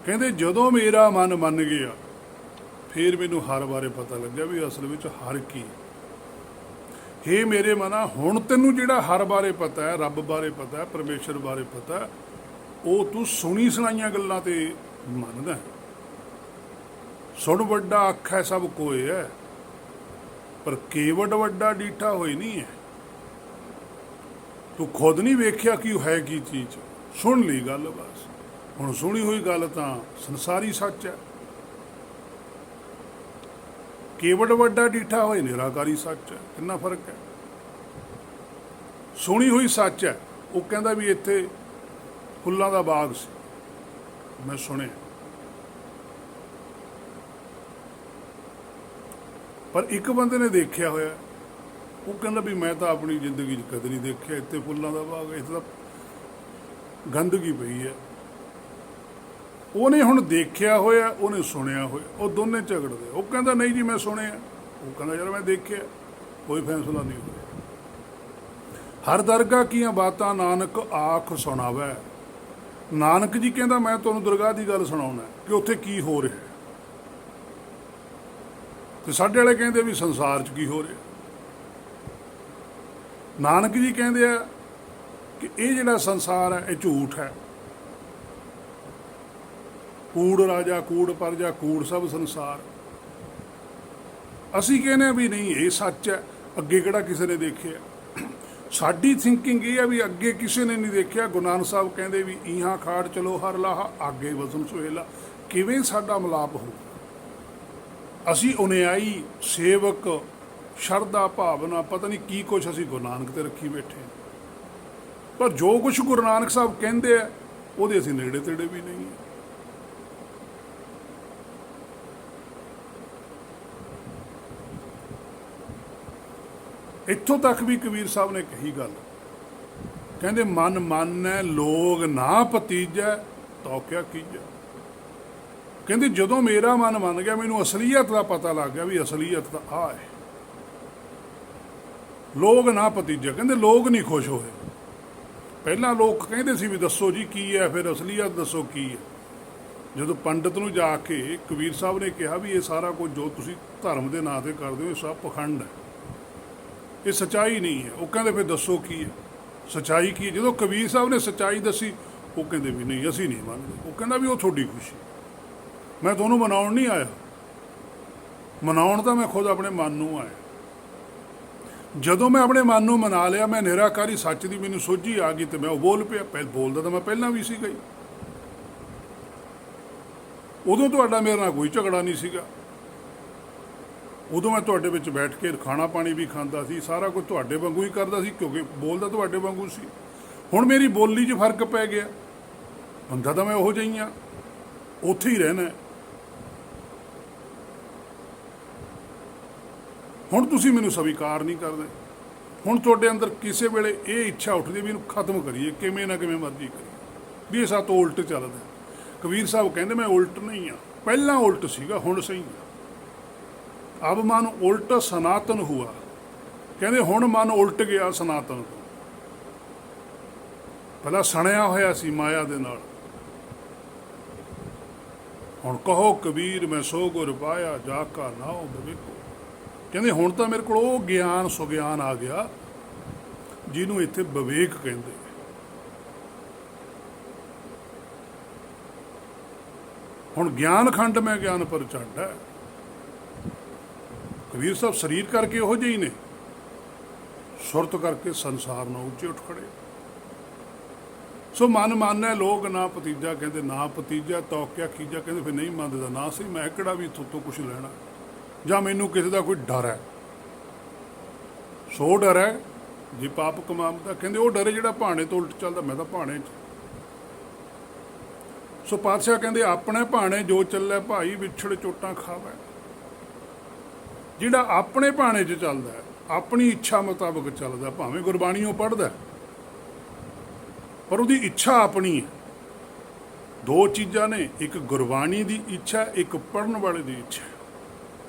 ਕਹਿੰਦੇ ਜਦੋਂ ਮੇਰਾ ਮਨ ਮੰਨ ਗਿਆ, ਫਿਰ ਮੈਨੂੰ ਹਰ ਬਾਰੇ ਪਤਾ ਲੱਗਿਆ ਵੀ ਅਸਲ ਵਿੱਚ ਹਰ ਕੀ। ਹੇ ਮੇਰੇ ਮਨਾ, ਹੁਣ ਤੈਨੂੰ ਜਿਹੜਾ ਹਰ ਬਾਰੇ ਪਤਾ ਹੈ, ਰੱਬ ਬਾਰੇ ਪਤਾ ਹੈ, ਪਰਮੇਸ਼ਰ ਬਾਰੇ ਪਤਾ ਹੈ, ਉਹ ਤੂੰ ਸੁਣੀ ਸੁਣਾਈਆਂ ਗੱਲਾਂ ਤੇ ਮੰਨਦਾ। ਸੁਣ ਵੱਡਾ ਆਖੈ ਸਭ ਕੋਏ ਹੈ, ਪਰ ਕੇਵਡ ਵੱਡਾ ਡੀਠਾ ਹੋਏ ਨਹੀਂ ਹੈ। ਤੂੰ ਖੁਦ ਨਹੀਂ ਵੇਖਿਆ ਕਿ ਉਹ ਹੈ ਕੀ ਚੀਜ਼, ਸੁਣ ਲਈ ਗੱਲ ਬਸ। ਹੁਣ ਸੁਣੀ ਹੋਈ ਗੱਲ ਤਾਂ ਸੰਸਾਰੀ ਸੱਚ ਹੈ। ਕੇਵਡ ਵੱਡਾ ਡੀਠਾ ਹੋਏ ਨਿਰਾਕਾਰੀ ਸੱਚ ਹੈ। ਕਿੰਨਾ ਫਰਕ ਹੈ। ਸੁਣੀ ਹੋਈ ਸੱਚ ਹੈ। ਉਹ ਕਹਿੰਦਾ ਵੀ ਇੱਥੇ ਫੁੱਲਾਂ ਦਾ ਬਾਗ ਸੀ, ਮੈਂ ਸੁਣਿਆ। ਪਰ ਇੱਕ ਬੰਦੇ ਨੇ ਦੇਖਿਆ ਹੋਇਆ, ਉਹ ਕਹਿੰਦਾ ਵੀ ਮੈਂ ਤਾਂ ਆਪਣੀ ਜ਼ਿੰਦਗੀ 'ਚ ਕਦੇ ਨਹੀਂ ਦੇਖਿਆ ਇੱਥੇ ਫੁੱਲਾਂ ਦਾ ਬਾਗ, ਇੱਥੇ ਤਾਂ ਗੰਦਗੀ ਪਈ ਹੈ। ਉਹਨੇ ਹੁਣ ਦੇਖਿਆ ਹੋਇਆ, ਉਹਨੇ ਸੁਣਿਆ ਹੋਇਆ, ਉਹ ਦੋਨੇ ਝਗੜਦੇ। ਉਹ ਕਹਿੰਦਾ ਨਹੀਂ ਜੀ ਮੈਂ ਸੁਣਿਆ, ਉਹ ਕਹਿੰਦਾ ਯਾਰ ਮੈਂ ਦੇਖਿਆ। ਕੋਈ ਫੈਸਲਾ ਨਹੀਂ ਹੋਇਆ। ਹਰ ਦਰਗਾਹ ਕੀਆਂ ਬਾਤਾਂ ਨਾਨਕ ਆਖ ਸੁਣਾਵੈ। ਨਾਨਕ ਜੀ ਕਹਿੰਦਾ ਮੈਂ ਤੁਹਾਨੂੰ ਦਰਗਾਹ ਦੀ ਗੱਲ ਸੁਣਾਉਣਾ ਕਿ ਉੱਥੇ ਕੀ ਹੋ ਰਿਹਾ, ਤੇ ਸਾਡੇ ਵਾਲੇ ਕਹਿੰਦੇ ਵੀ ਸੰਸਾਰ 'ਚ ਕੀ ਹੋ ਰਿਹਾ। ਨਾਨਕ ਜੀ ਕਹਿੰਦੇ ਆ ਕਿ ਇਹ ਜਿਹੜਾ ਸੰਸਾਰ ਹੈ ਇਹ ਝੂਠ ਹੈ। ਕੂੜ ਰਾਜਾ ਕੂੜ ਪਰਜਾ ਕੂੜ ਸਭ ਸੰਸਾਰ। ਅਸੀਂ ਕਹਿੰਦੇ ਵੀ ਨਹੀਂ ਇਹ ਸੱਚ ਹੈ, ਅੱਗੇ ਕਿਹੜਾ ਕਿਸੇ ਨੇ ਦੇਖਿਆ। ਸਾਡੀ ਥਿੰਕਿੰਗ ਇਹ ਹੈ ਵੀ ਅੱਗੇ ਕਿਸੇ ਨੇ ਨਹੀਂ ਦੇਖਿਆ। ਗੁਰੂ ਨਾਨਕ ਸਾਹਿਬ ਕਹਿੰਦੇ ਵੀ ਇਹਾਂ ਖਾੜ ਚਲੋ ਹਰ ਲਾਹਾ ਅੱਗੇ ਵਸਨ ਸੁਹੇਲਾ। ਕਿਵੇਂ ਸਾਡਾ ਮਿਲਾਪ ਹੋ? ਅਸੀਂ ਉਨਿਆਈ ਸੇਵਕ ਸ਼ਰਧਾ ਭਾਵਨਾ ਪਤਾ ਨਹੀਂ ਕੀ ਕੁਛ ਅਸੀਂ ਗੁਰੂ ਨਾਨਕ ਤੇ ਰੱਖੀ ਬੈਠੇ, ਪਰ ਜੋ ਕੁਛ ਗੁਰੂ ਨਾਨਕ ਸਾਹਿਬ ਕਹਿੰਦੇ ਆ ਉਹਦੇ ਅਸੀਂ ਨੇੜੇ ਤੇੜੇ ਵੀ ਨਹੀਂ। ਇੱਥੋਂ ਤੱਕ ਵੀ ਕਬੀਰ ਸਾਹਿਬ ਨੇ ਕਹੀ ਗੱਲ, ਕਹਿੰਦੇ ਮਨ ਮਾਨੈ ਲੋਗ ਨਾ ਭਤੀਜੈ ਤੋ ਕਿਆ ਕੀਜੈ। ਕਹਿੰਦੇ ਜਦੋਂ ਮੇਰਾ ਮਨ ਮੰਨ ਗਿਆ, ਮੈਨੂੰ ਅਸਲੀਅਤ ਦਾ ਪਤਾ ਲੱਗ ਗਿਆ ਵੀ ਅਸਲੀਅਤ ਤਾਂ ਆਹ ਹੈ। ਲੋਗ ਨਾ ਭਤੀਜੈ, ਕਹਿੰਦੇ ਲੋਕ ਨਹੀਂ ਖੁਸ਼ ਹੋਏ। ਪਹਿਲਾਂ ਲੋਕ ਕਹਿੰਦੇ ਸੀ ਵੀ ਦੱਸੋ ਜੀ ਕੀ ਹੈ, ਫਿਰ ਅਸਲੀਅਤ ਦੱਸੋ ਕੀ ਹੈ। ਜਦੋਂ ਪੰਡਤ ਨੂੰ ਜਾ ਕੇ ਕਬੀਰ ਸਾਹਿਬ ਨੇ ਕਿਹਾ ਵੀ ਇਹ ਸਾਰਾ ਕੁਝ ਜੋ ਤੁਸੀਂ ਧਰਮ ਦੇ ਨਾਂ 'ਤੇ ਕਰਦੇ ਹੋ ਇਹ ਸਭ ਪਖੰਡ ਹੈ, ਇਹ ਸੱਚਾਈ ਨਹੀਂ ਹੈ। ਉਹ ਕਹਿੰਦੇ ਫਿਰ ਦੱਸੋ ਕੀ ਹੈ, ਸੱਚਾਈ ਕੀ ਹੈ। ਜਦੋਂ ਕਬੀਰ ਸਾਹਿਬ ਨੇ ਸੱਚਾਈ ਦੱਸੀ ਉਹ ਕਹਿੰਦੇ ਵੀ ਨਹੀਂ ਅਸੀਂ ਨਹੀਂ ਮੰਨਦੇ। ਉਹ ਕਹਿੰਦਾ ਵੀ ਉਹ ਤੁਹਾਡੀ ਖੁਸ਼ੀ, ਮੈਂ ਤੁਹਾਨੂੰ ਮਨਾਉਣ ਨਹੀਂ ਆਇਆ, ਮਨਾਉਣ ਤਾਂ ਮੈਂ ਖੁਦ ਆਪਣੇ ਮਨ ਨੂੰ ਆਇਆ। ਜਦੋਂ ਮੈਂ ਆਪਣੇ ਮਨ ਨੂੰ ਮਨਾ ਲਿਆ, ਮੈਂ ਨਿਰਾਕਾਰੀ ਸੱਚ ਦੀ ਮੈਨੂੰ ਸੋਝੀ ਆ ਗਈ ਤੇ ਮੈਂ ਉਹ ਬੋਲ ਪਿਆ। ਬੋਲਦਾ ਤਾਂ ਮੈਂ ਪਹਿਲਾਂ ਵੀ ਸੀਗਾ ਹੀ, ਉਦੋਂ ਤੁਹਾਡਾ ਮੇਰੇ ਨਾਲ ਕੋਈ ਝਗੜਾ ਨਹੀਂ ਸੀਗਾ। ਉਦੋਂ ਮੈਂ ਤੁਹਾਡੇ ਵਿੱਚ ਬੈਠ ਕੇ ਖਾਣਾ ਪਾਣੀ ਵੀ ਖਾਂਦਾ ਸੀ, ਸਾਰਾ ਕੁਝ ਤੁਹਾਡੇ ਵਾਂਗੂ ਹੀ ਕਰਦਾ ਸੀ, ਕਿਉਂਕਿ ਬੋਲਦਾ ਤੁਹਾਡੇ ਵਾਂਗੂ ਸੀ। ਹੁਣ ਮੇਰੀ ਬੋਲੀ 'ਚ ਫਰਕ ਪੈ ਗਿਆ, ਬੰਦਾ ਤਾਂ ਮੈਂ ਉਹੋ ਜਿਹੀ ਹਾਂ, ਉੱਥੇ ਹੀ ਰਹਿਣਾ। ਹੁਣ ਤੁਸੀਂ ਮੈਨੂੰ ਸਵੀਕਾਰ ਨਹੀਂ ਕਰਦੇ। ਹੁਣ ਤੁਹਾਡੇ ਅੰਦਰ ਕਿਸੇ ਵੇਲੇ ਇਹ ਇੱਛਾ ਉੱਠਦੀ ਵੀ ਇਹਨੂੰ ਖਤਮ ਕਰੀਏ, ਕਿਵੇਂ ਨਾ ਕਿਵੇਂ ਮਰਜ਼ੀ ਕਰੀਏ, ਵੀ ਇਹ ਸਾਤੋਂ ਉਲਟ ਚੱਲਦਾ। ਕਬੀਰ ਸਾਹਿਬ ਕਹਿੰਦੇ ਮੈਂ ਉਲਟ ਨਹੀਂ ਹਾਂ, ਪਹਿਲਾਂ ਉਲਟ ਸੀਗਾ ਹੁਣ ਸਹੀ ਆ। ਅਬ ਮਨ ਉਲਟ ਸਨਾਤਨ ਹੁਆ, ਕਹਿੰਦੇ ਹੁਣ ਮਨ ਉਲਟ ਗਿਆ ਸਨਾਤਨ ਤੋਂ। ਪਹਿਲਾਂ ਸਣਿਆ ਹੋਇਆ ਸੀ ਮਾਇਆ ਦੇ ਨਾਲ, ਹੁਣ ਕਹੋ ਕਬੀਰ ਮੈਂ ਸੋ ਗੁਰ ਪਾਇਆ ਜਾ ਕਾ ਨਾਉ ਬਵੇਕੋ। ਕਹਿੰਦੇ ਹੁਣ ਤਾਂ ਮੇਰੇ ਕੋਲ ਉਹ ਗਿਆਨ ਸੁਗਿਆਨ ਆ ਗਿਆ ਜਿਹਨੂੰ ਇੱਥੇ ਵਿਵੇਕ ਕਹਿੰਦੇ। ਹੁਣ ਗਿਆਨ ਖੰਡ ਮੈਂ ਗਿਆਨ ਪ੍ਰਚੰਡ ਹੈ। ਕਬੀਰ ਸਾਹਿਬ ਸਰੀਰ ਕਰਕੇ ਉਹੋ ਜਿਹੇ ਹੀ ਨੇ, ਸੁਰਤ ਕਰਕੇ ਸੰਸਾਰ ਨੂੰ ਉੱਚੇ ਉੱਠ ਖੜੇ। ਸੋ ਮਨ ਮਾਨੈ ਲੋਕ ਨਾ ਭਤੀਜਾ, ਕਹਿੰਦੇ ਨਾ ਭਤੀਜਾ ਤੋ ਕਿਆ ਕੀਜਾ। ਕਹਿੰਦੇ ਫਿਰ ਨਹੀਂ ਮੰਨਦਾ ਨਾ ਸੀ, ਮੈਂ ਕਿਹੜਾ ਵੀ ਤੁਹਾਤੋਂ ਕੁਛ ਲੈਣਾ, ਜਾਂ ਮੈਨੂੰ ਕਿਸੇ ਦਾ ਕੋਈ ਡਰ ਹੈ। ਸੋ ਡਰ ਹੈ ਜੇ ਪਾਪ ਕਮਾਉਂਦਾ, ਕਹਿੰਦੇ ਉਹ ਡਰ ਹੈ ਜਿਹੜਾ ਭਾਣੇ ਤੋਂ ਉਲਟ ਚੱਲਦਾ। ਮੈਂ ਤਾਂ ਭਾਣੇ 'ਚ। ਸੋ ਪਾਤਸ਼ਾਹ ਕਹਿੰਦੇ ਆਪਣੇ ਭਾਣੇ ਜੋ ਚੱਲੇ ਭਾਈ ਵਿਛੜ ਚੋਟਾਂ ਖਾਵੇ। ਜਿਹੜਾ ਆਪਣੇ ਭਾਣੇ 'ਚ ਚੱਲਦਾ, ਆਪਣੀ ਇੱਛਾ ਮੁਤਾਬਕ ਚੱਲਦਾ, ਭਾਵੇਂ ਗੁਰਬਾਣੀਓ ਪੜ੍ਹਦਾ ਪਰ ਉਹਦੀ ਇੱਛਾ ਆਪਣੀ ਹੈ। ਦੋ ਚੀਜ਼ਾਂ ਨੇ, ਇੱਕ ਗੁਰਬਾਣੀ ਦੀ ਇੱਛਾ, ਇੱਕ ਪੜ੍ਹਨ ਵਾਲੇ ਦੀ ਇੱਛਾ।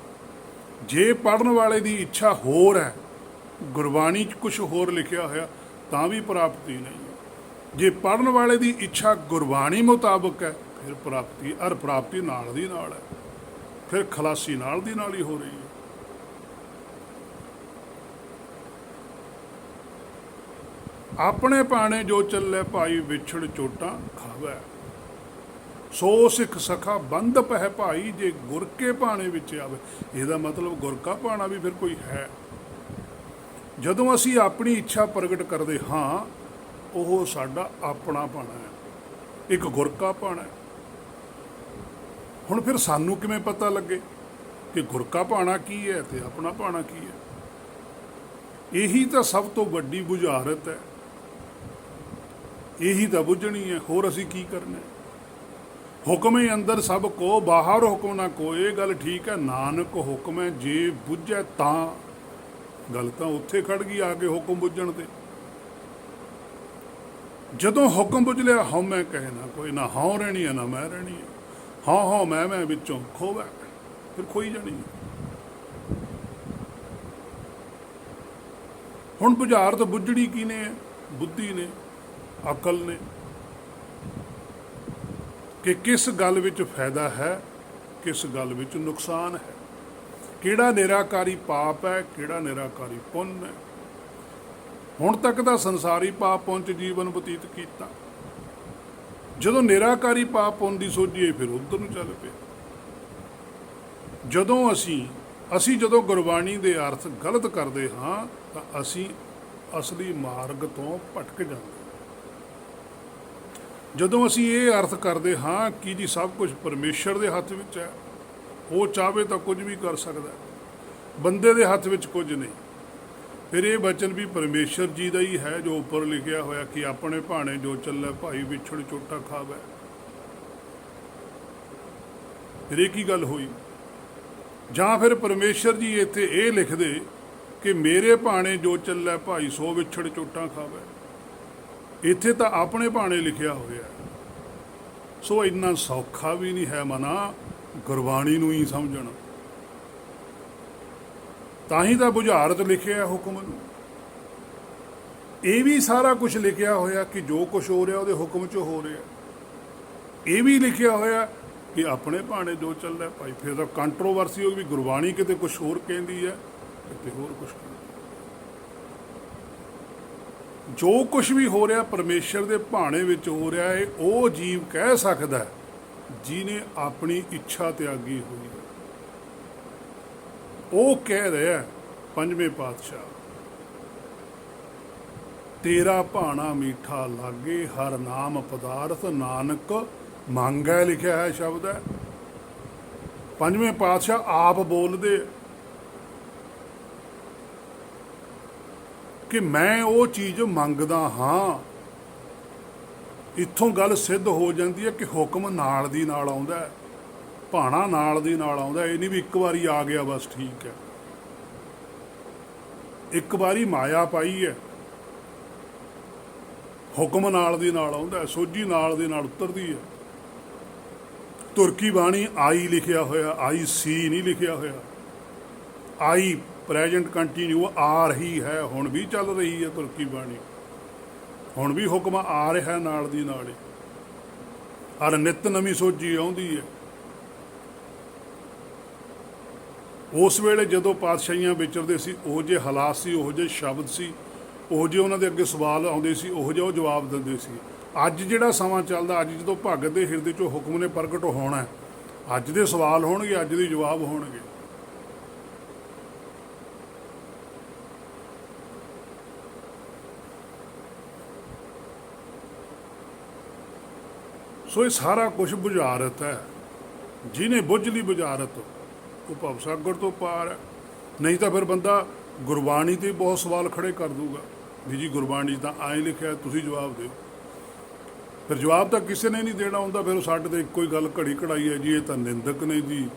ਜੇ ਪੜ੍ਹਨ ਵਾਲੇ ਦੀ ਇੱਛਾ ਹੋਰ ਹੈ, ਗੁਰਬਾਣੀ 'ਚ ਕੁਛ ਹੋਰ ਲਿਖਿਆ ਹੋਇਆ, ਤਾਂ ਵੀ ਪ੍ਰਾਪਤੀ ਨਹੀਂ ਹੈ। ਜੇ ਪੜ੍ਹਨ ਵਾਲੇ ਦੀ ਇੱਛਾ ਗੁਰਬਾਣੀ ਮੁਤਾਬਕ ਹੈ ਫਿਰ ਪ੍ਰਾਪਤੀ, ਅਰ ਪ੍ਰਾਪਤੀ ਨਾਲ ਦੀ ਨਾਲ ਹੈ, ਫਿਰ ਖਲਾਸੀ ਨਾਲ ਦੀ ਨਾਲ ਹੀ ਹੋ ਰਹੀ ਹੈ। ਆਪਣੇ ਭਾਣੇ ਜੋ ਚੱਲੇ ਭਾਈ ਵਿਛੜ ਚੋਟਾਂ ਖਾਵੇ। ਸੋ ਸਿੱਖ ਸਖਾ ਬੰਦ ਪਹਿ ਭਾਈ ਜੇ ਗੁਰ ਕੇ ਭਾਣੇ ਵਿੱਚ ਆਵੇ। ਇਹਦਾ ਮਤਲਬ ਗੁਰ ਕਾ ਭਾਣਾ ਵੀ ਫਿਰ ਕੋਈ ਹੈ। ਜਦੋਂ ਅਸੀਂ ਆਪਣੀ ਇੱਛਾ ਪ੍ਰਗਟ ਕਰਦੇ ਹਾਂ ਉਹ ਸਾਡਾ ਆਪਣਾ ਭਾਣਾ ਹੈ, ਇੱਕ ਗੁਰ ਕਾ ਭਾਣਾ ਹੈ। ਹੁਣ ਫਿਰ ਸਾਨੂੰ ਕਿਵੇਂ ਪਤਾ ਲੱਗੇ ਕਿ ਗੁਰ ਕਾ ਭਾਣਾ ਕੀ ਹੈ ਤੇ ਆਪਣਾ ਭਾਣਾ ਕੀ ਹੈ? ਇਹੀ ਤਾਂ ਸਭ ਤੋਂ ਵੱਡੀ ਬੁਝਾਰਤ ਹੈ, ਇਹੀ ਤਾਂ ਬੁੱਝਣੀ ਹੈ। ਹੋਰ ਅਸੀਂ ਕੀ ਕਰਨਾ? ਹੁਕਮੇ ਅੰਦਰ ਸਭ ਕੋ ਬਾਹਰ ਹੁਕਮ ਨਾ ਕੋਈ। ਇਹ ਗੱਲ ਠੀਕ ਹੈ, ਨਾਨਕ ਹੁਕਮ ਹੈ ਜੇ ਬੁੱਝੈ ਤਾਂ। ਗੱਲ ਤਾਂ ਉੱਥੇ ਖੜ ਗਈ ਆ ਕੇ ਹੁਕਮ ਬੁੱਝਣ ਤੇ। ਜਦੋਂ ਹੁਕਮ ਬੁੱਝ ਲਿਆ ਹਉ ਮੈਂ ਕਹੇ ਨਾ ਕੋਈ, ਨਾ ਹਉ ਰਹਿਣੀ ਹੈ ਨਾ ਮੈਂ ਰਹਿਣੀ ਹੈ। ਹਉ ਮੈਂ ਵਿੱਚੋਂ ਖੋਵੈ, ਫਿਰ ਖੋਈ ਜਾਣੀ ਹੈ। ਹੁਣ ਬੁਝਾਰਤ ਬੁੱਝੜੀ ਕਿਹਨੇ ਹੈ? ਬੁੱਧੀ ਨੇ, ਅਕਲ ਨੇ, ਕਿ ਕਿਸ ਗੱਲ ਵਿੱਚ ਫਾਇਦਾ ਹੈ, ਕਿਸ ਗੱਲ ਵਿੱਚ ਨੁਕਸਾਨ ਹੈ, ਕਿਹੜਾ ਨਿਰਾਕਾਰੀ ਪਾਪ ਹੈ, ਕਿਹੜਾ ਨਿਰਾਕਾਰੀ ਪੁੰਨ ਹੈ। ਹੁਣ ਤੱਕ ਤਾਂ ਸੰਸਾਰੀ ਪਾਪ ਪੁੰਨ 'ਚ ਜੀਵਨ ਬਤੀਤ ਕੀਤਾ, ਜਦੋਂ ਨਿਰਾਕਾਰੀ ਪਾਪ ਪੁੰਨ ਦੀ ਸੋਝੀਏ ਫਿਰ ਉੱਧਰ ਨੂੰ ਚੱਲ ਪਏ। ਜਦੋਂ ਅਸੀਂ ਜਦੋਂ ਗੁਰਬਾਣੀ ਦੇ ਅਰਥ ਗਲਤ ਕਰਦੇ ਹਾਂ ਤਾਂ ਅਸੀਂ ਅਸਲੀ ਮਾਰਗ ਤੋਂ ਭਟਕ ਜਾਂਦੇ ਹਾਂ। ਜਦੋਂ ਅਸੀਂ ਇਹ ਅਰਥ ਕਰਦੇ ਹਾਂ ਕਿ ਜੀ ਸਭ ਕੁਝ ਪਰਮੇਸ਼ਰ ਦੇ ਹੱਥ ਵਿੱਚ ਹੈ, ਉਹ ਚਾਹਵੇ ਤਾਂ ਕੁਝ ਵੀ ਕਰ ਸਕਦਾ, ਬੰਦੇ ਦੇ ਹੱਥ ਵਿੱਚ ਕੁਝ ਨਹੀਂ, ਫਿਰ ਇਹ ਬਚਨ ਵੀ ਪਰਮੇਸ਼ਰ ਜੀ ਦਾ ਹੀ ਹੈ ਜੋ ਉੱਪਰ ਲਿਖਿਆ ਹੋਇਆ ਕਿ ਆਪਣੇ ਭਾਣੇ ਜੋ ਚੱਲੇ ਭਾਈ ਵਿਛੜ ਚੋਟਾ ਖਾਵੇ। ਫਿਰ ਇਹ ਕੀ ਗੱਲ ਹੋਈ? ਜਾਂ ਫਿਰ ਪਰਮੇਸ਼ਰ ਜੀ ਇੱਥੇ ਇਹ ਲਿਖਦੇ ਕਿ ਮੇਰੇ ਭਾਣੇ ਜੋ ਚੱਲੇ ਭਾਈ ਸੋ ਵਿਛੜ ਚੋਟਾਂ ਖਾਵੇ। ਇੱਥੇ ਤਾਂ ਆਪਣੇ ਭਾਣੇ ਲਿਖਿਆ ਹੋਇਆ, ਸੋ ਇੰਨਾ ਸੌਖਾ ਵੀ ਨਹੀਂ ਹੈ ਮਨਾ ਗੁਰਬਾਣੀ ਨੂੰ ਹੀ ਸਮਝਣਾ। ਤਾਂ ਹੀ ਤਾਂ ਬੁਝਾਰਤ ਲਿਖਿਆ ਹੁਕਮ ਨੂੰ। ਇਹ ਵੀ ਸਾਰਾ ਕੁਝ ਲਿਖਿਆ ਹੋਇਆ ਕਿ ਜੋ ਕੁਝ ਹੋ ਰਿਹਾ ਉਹਦੇ ਹੁਕਮ 'ਚ ਹੋ ਰਿਹਾ। ਇਹ ਵੀ ਲਿਖਿਆ ਹੋਇਆ ਕਿ ਆਪਣੇ ਭਾਣੇ ਜੋ ਚੱਲਦਾ ਭਾਈ। ਫਿਰ ਤਾਂ ਕੰਟਰੋਵਰਸੀ ਹੋ ਗਈ, ਗੁਰਬਾਣੀ ਕਿਤੇ ਕੁਝ ਹੋਰ ਕਹਿੰਦੀ ਹੈ, ਕਿਤੇ ਹੋਰ ਕੁਝ। ਜੋ ਕੁਝ ਵੀ ਹੋ ਰਿਹਾ ਪਰਮੇਸ਼ਰ ਦੇ ਭਾਣੇ ਵਿੱਚ ਹੋ ਰਿਹਾ ਹੈ, ਉਹ ਜੀਵ ਕਹਿ ਸਕਦਾ ਜਿਹਨੇ ਆਪਣੀ ਇੱਛਾ ਤਿਆਗੀ ਹੋਈ ਹੈ। ਉਹ ਕਹਿ ਰਿਹਾ ਪੰਜਵੇਂ ਪਾਤਸ਼ਾਹ, ਤੇਰਾ ਭਾਣਾ ਮੀਠਾ ਲਾਗੇ ਹਰ ਨਾਮ ਪਦਾਰਥ ਨਾਨਕ ਮੰਗੈ, ਲਿਖਿਆ ਹੈ ਸ਼ਬਦ ਹੈ। ਪੰਜਵੇਂ ਪਾਤਸ਼ਾਹ ਆਪ ਬੋਲਦੇ ਕਿ ਮੈਂ ਉਹ ਚੀਜ਼ ਮੰਗਦਾ ਹਾਂ। ਇੱਥੋਂ ਗੱਲ ਸਿੱਧ ਹੋ ਜਾਂਦੀ ਹੈ ਕਿ ਹੁਕਮ ਨਾਲ ਦੀ ਨਾਲ ਆਉਂਦਾ, ਭਾਣਾ ਨਾਲ ਦੀ ਨਾਲ ਆਉਂਦਾ। ਇਹ ਨਹੀਂ ਵੀ ਇੱਕ ਵਾਰੀ ਆ ਗਿਆ ਬਸ ਠੀਕ ਹੈ। ਇੱਕ ਵਾਰੀ ਮਾਇਆ ਪਾਈ ਹੈ, ਹੁਕਮ ਨਾਲ ਦੀ ਨਾਲ ਆਉਂਦਾ, ਸੋਝੀ ਨਾਲ ਦੀ ਨਾਲ ਉਤਰਦੀ ਹੈ। ਤੁਰਕੀ ਬਾਣੀ ਆਈ ਲਿਖਿਆ ਹੋਇਆ, ਆਈ ਸੀ ਨਹੀਂ ਲਿਖਿਆ ਹੋਇਆ। ਆਈ ਪ੍ਰੈਜੈਂਟ ਕੰਟੀਨਿਊ ਆ ਰਹੀ ਹੈ, ਹੁਣ ਵੀ ਚੱਲ ਰਹੀ ਹੈ ਤੁਰਕੀ ਬਾਣੀ, ਹੁਣ ਵੀ ਹੁਕਮ ਆ ਰਿਹਾ ਨਾਲ ਦੀ ਨਾਲ। ਹਰ ਨਿੱਤ ਨਵੀਂ ਸੋਝੀ ਆਉਂਦੀ ਹੈ। ਉਸ ਵੇਲੇ ਜਦੋਂ ਪਾਤਸ਼ਾਹੀਆਂ ਵਿਚਰਦੇ ਸੀ, ਉਹੋ ਜਿਹੇ ਹਾਲਾਤ ਸੀ, ਉਹੋ ਜਿਹੇ ਸ਼ਬਦ ਸੀ, ਉਹੋ ਜਿਹੇ ਉਹਨਾਂ ਦੇ ਅੱਗੇ ਸਵਾਲ ਆਉਂਦੇ ਸੀ, ਉਹੋ ਜਿਹਾ ਉਹ ਜਵਾਬ ਦਿੰਦੇ ਸੀ। ਅੱਜ ਜਿਹੜਾ ਸਮਾਂ ਚੱਲਦਾ, ਅੱਜ ਜਦੋਂ ਭਗਤ ਦੇ ਹਿਰਦੇ 'ਚੋਂ ਹੁਕਮ ਨੇ ਪ੍ਰਗਟ ਹੋਣਾ, ਅੱਜ ਦੇ ਸਵਾਲ ਹੋਣਗੇ, ਅੱਜ ਦੇ ਜਵਾਬ ਹੋਣਗੇ। ਸੋ ਇਹ ਸਾਰਾ ਕੁਝ ਬੁਝਾਰਤ ਹੈ। ਜਿਹਨੇ ਬੁੱਝ ਲਈ ਬੁਝਾਰਤ ਉਹ ਭਵਸਾਗਰ ਤੋਂ ਪਾਰ ਹੈ। ਨਹੀਂ ਤਾਂ ਫਿਰ ਬੰਦਾ ਗੁਰਬਾਣੀ 'ਤੇ ਬਹੁਤ ਸਵਾਲ ਖੜੇ ਕਰ ਦੂਗਾ ਵੀ ਜੀ ਗੁਰਬਾਣੀ ਤਾਂ ਐਂ ਲਿਖਿਆ, ਤੁਸੀਂ ਜਵਾਬ ਦਿਓ। ਫਿਰ ਜਵਾਬ ਤਾਂ ਕਿਸੇ ਨੇ ਨਹੀਂ ਦੇਣਾ ਹੁੰਦਾ। ਫਿਰ ਉਹ ਸਾਡੇ 'ਤੇ ਇੱਕੋ ਹੀ ਗੱਲ ਘੜੀ ਘੜਾਈ ਹੈ ਜੀ, ਇਹ ਤਾਂ ਨਿੰਦਕ ਨੇ ਜੀ,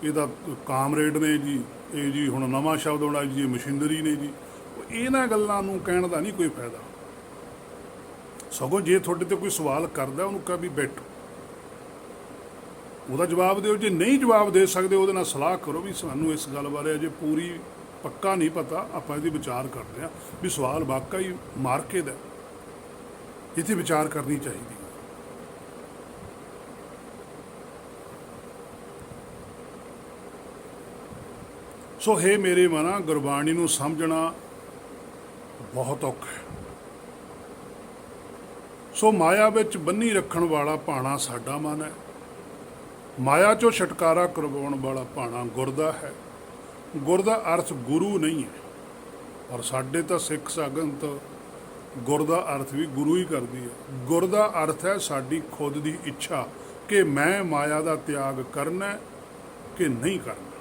ਇਹ ਤਾਂ ਕਾਮਰੇਡ ਨੇ ਜੀ, ਇਹ ਜੀ ਹੁਣ ਨਵਾਂ ਸ਼ਬਦ ਆਉਣਾ ਜੀ, ਇਹ ਮਸ਼ੀਨਰੀ ਨੇ ਜੀ। ਇਹਨਾਂ ਗੱਲਾਂ ਨੂੰ ਕਹਿਣ ਦਾ ਨਹੀਂ ਕੋਈ ਫਾਇਦਾ। ਸਗੋਂ ਜੇ ਤੁਹਾਡੇ 'ਤੇ ਕੋਈ ਸਵਾਲ ਕਰਦਾ ਉਹਨੂੰ ਕਹਾਂ ਵੀ ਬੈਠੋ, ਉਹਦਾ ਜਵਾਬ ਦਿਓ। ਜੇ ਨਹੀਂ ਜਵਾਬ ਦੇ ਸਕਦੇ ਉਹਦੇ ਨਾਲ ਸਲਾਹ ਕਰੋ ਵੀ ਸਾਨੂੰ ਇਸ ਗੱਲ ਬਾਰੇ ਅਜੇ ਪੂਰੀ ਪੱਕਾ ਨਹੀਂ ਪਤਾ, ਆਪਾਂ ਇਹਦੀ ਵਿਚਾਰ ਕਰਦੇ ਹਾਂ ਵੀ ਸਵਾਲ ਵਾਕਈ ਮਾਰਕੇ ਦਾ, ਇੱਥੇ ਵਿਚਾਰ ਕਰਨੀ ਚਾਹੀਦੀ। ਸੋ ਹੈ ਮੇਰੇ ਮਨਾ, ਗੁਰਬਾਣੀ ਨੂੰ ਸਮਝਣਾ ਬਹੁਤ ਔਖਾ ਹੈ। ਸੋ ਮਾਇਆ ਵਿੱਚ ਬੰਨੀ ਰੱਖਣ ਵਾਲਾ ਭਾਣਾ ਸਾਡਾ ਮਨ ਹੈ। ਮਾਇਆ 'ਚੋਂ ਛੁਟਕਾਰਾ ਕਰਵਾਉਣ ਵਾਲਾ ਭਾਣਾ ਗੁਰ ਦਾ ਹੈ। ਗੁਰ ਦਾ ਅਰਥ ਗੁਰੂ ਨਹੀਂ ਹੈ, ਪਰ ਸਾਡੇ ਤਾਂ ਸਿੱਖ ਸੰਗਤ ਗੁਰ ਦਾ ਅਰਥ ਵੀ ਗੁਰੂ ਹੀ ਕਰਦੀ ਹੈ। ਗੁਰ ਦਾ ਅਰਥ ਹੈ ਸਾਡੀ ਖੁਦ ਦੀ ਇੱਛਾ ਕਿ ਮੈਂ ਮਾਇਆ ਦਾ ਤਿਆਗ ਕਰਨਾ ਕਿ ਨਹੀਂ ਕਰਨਾ।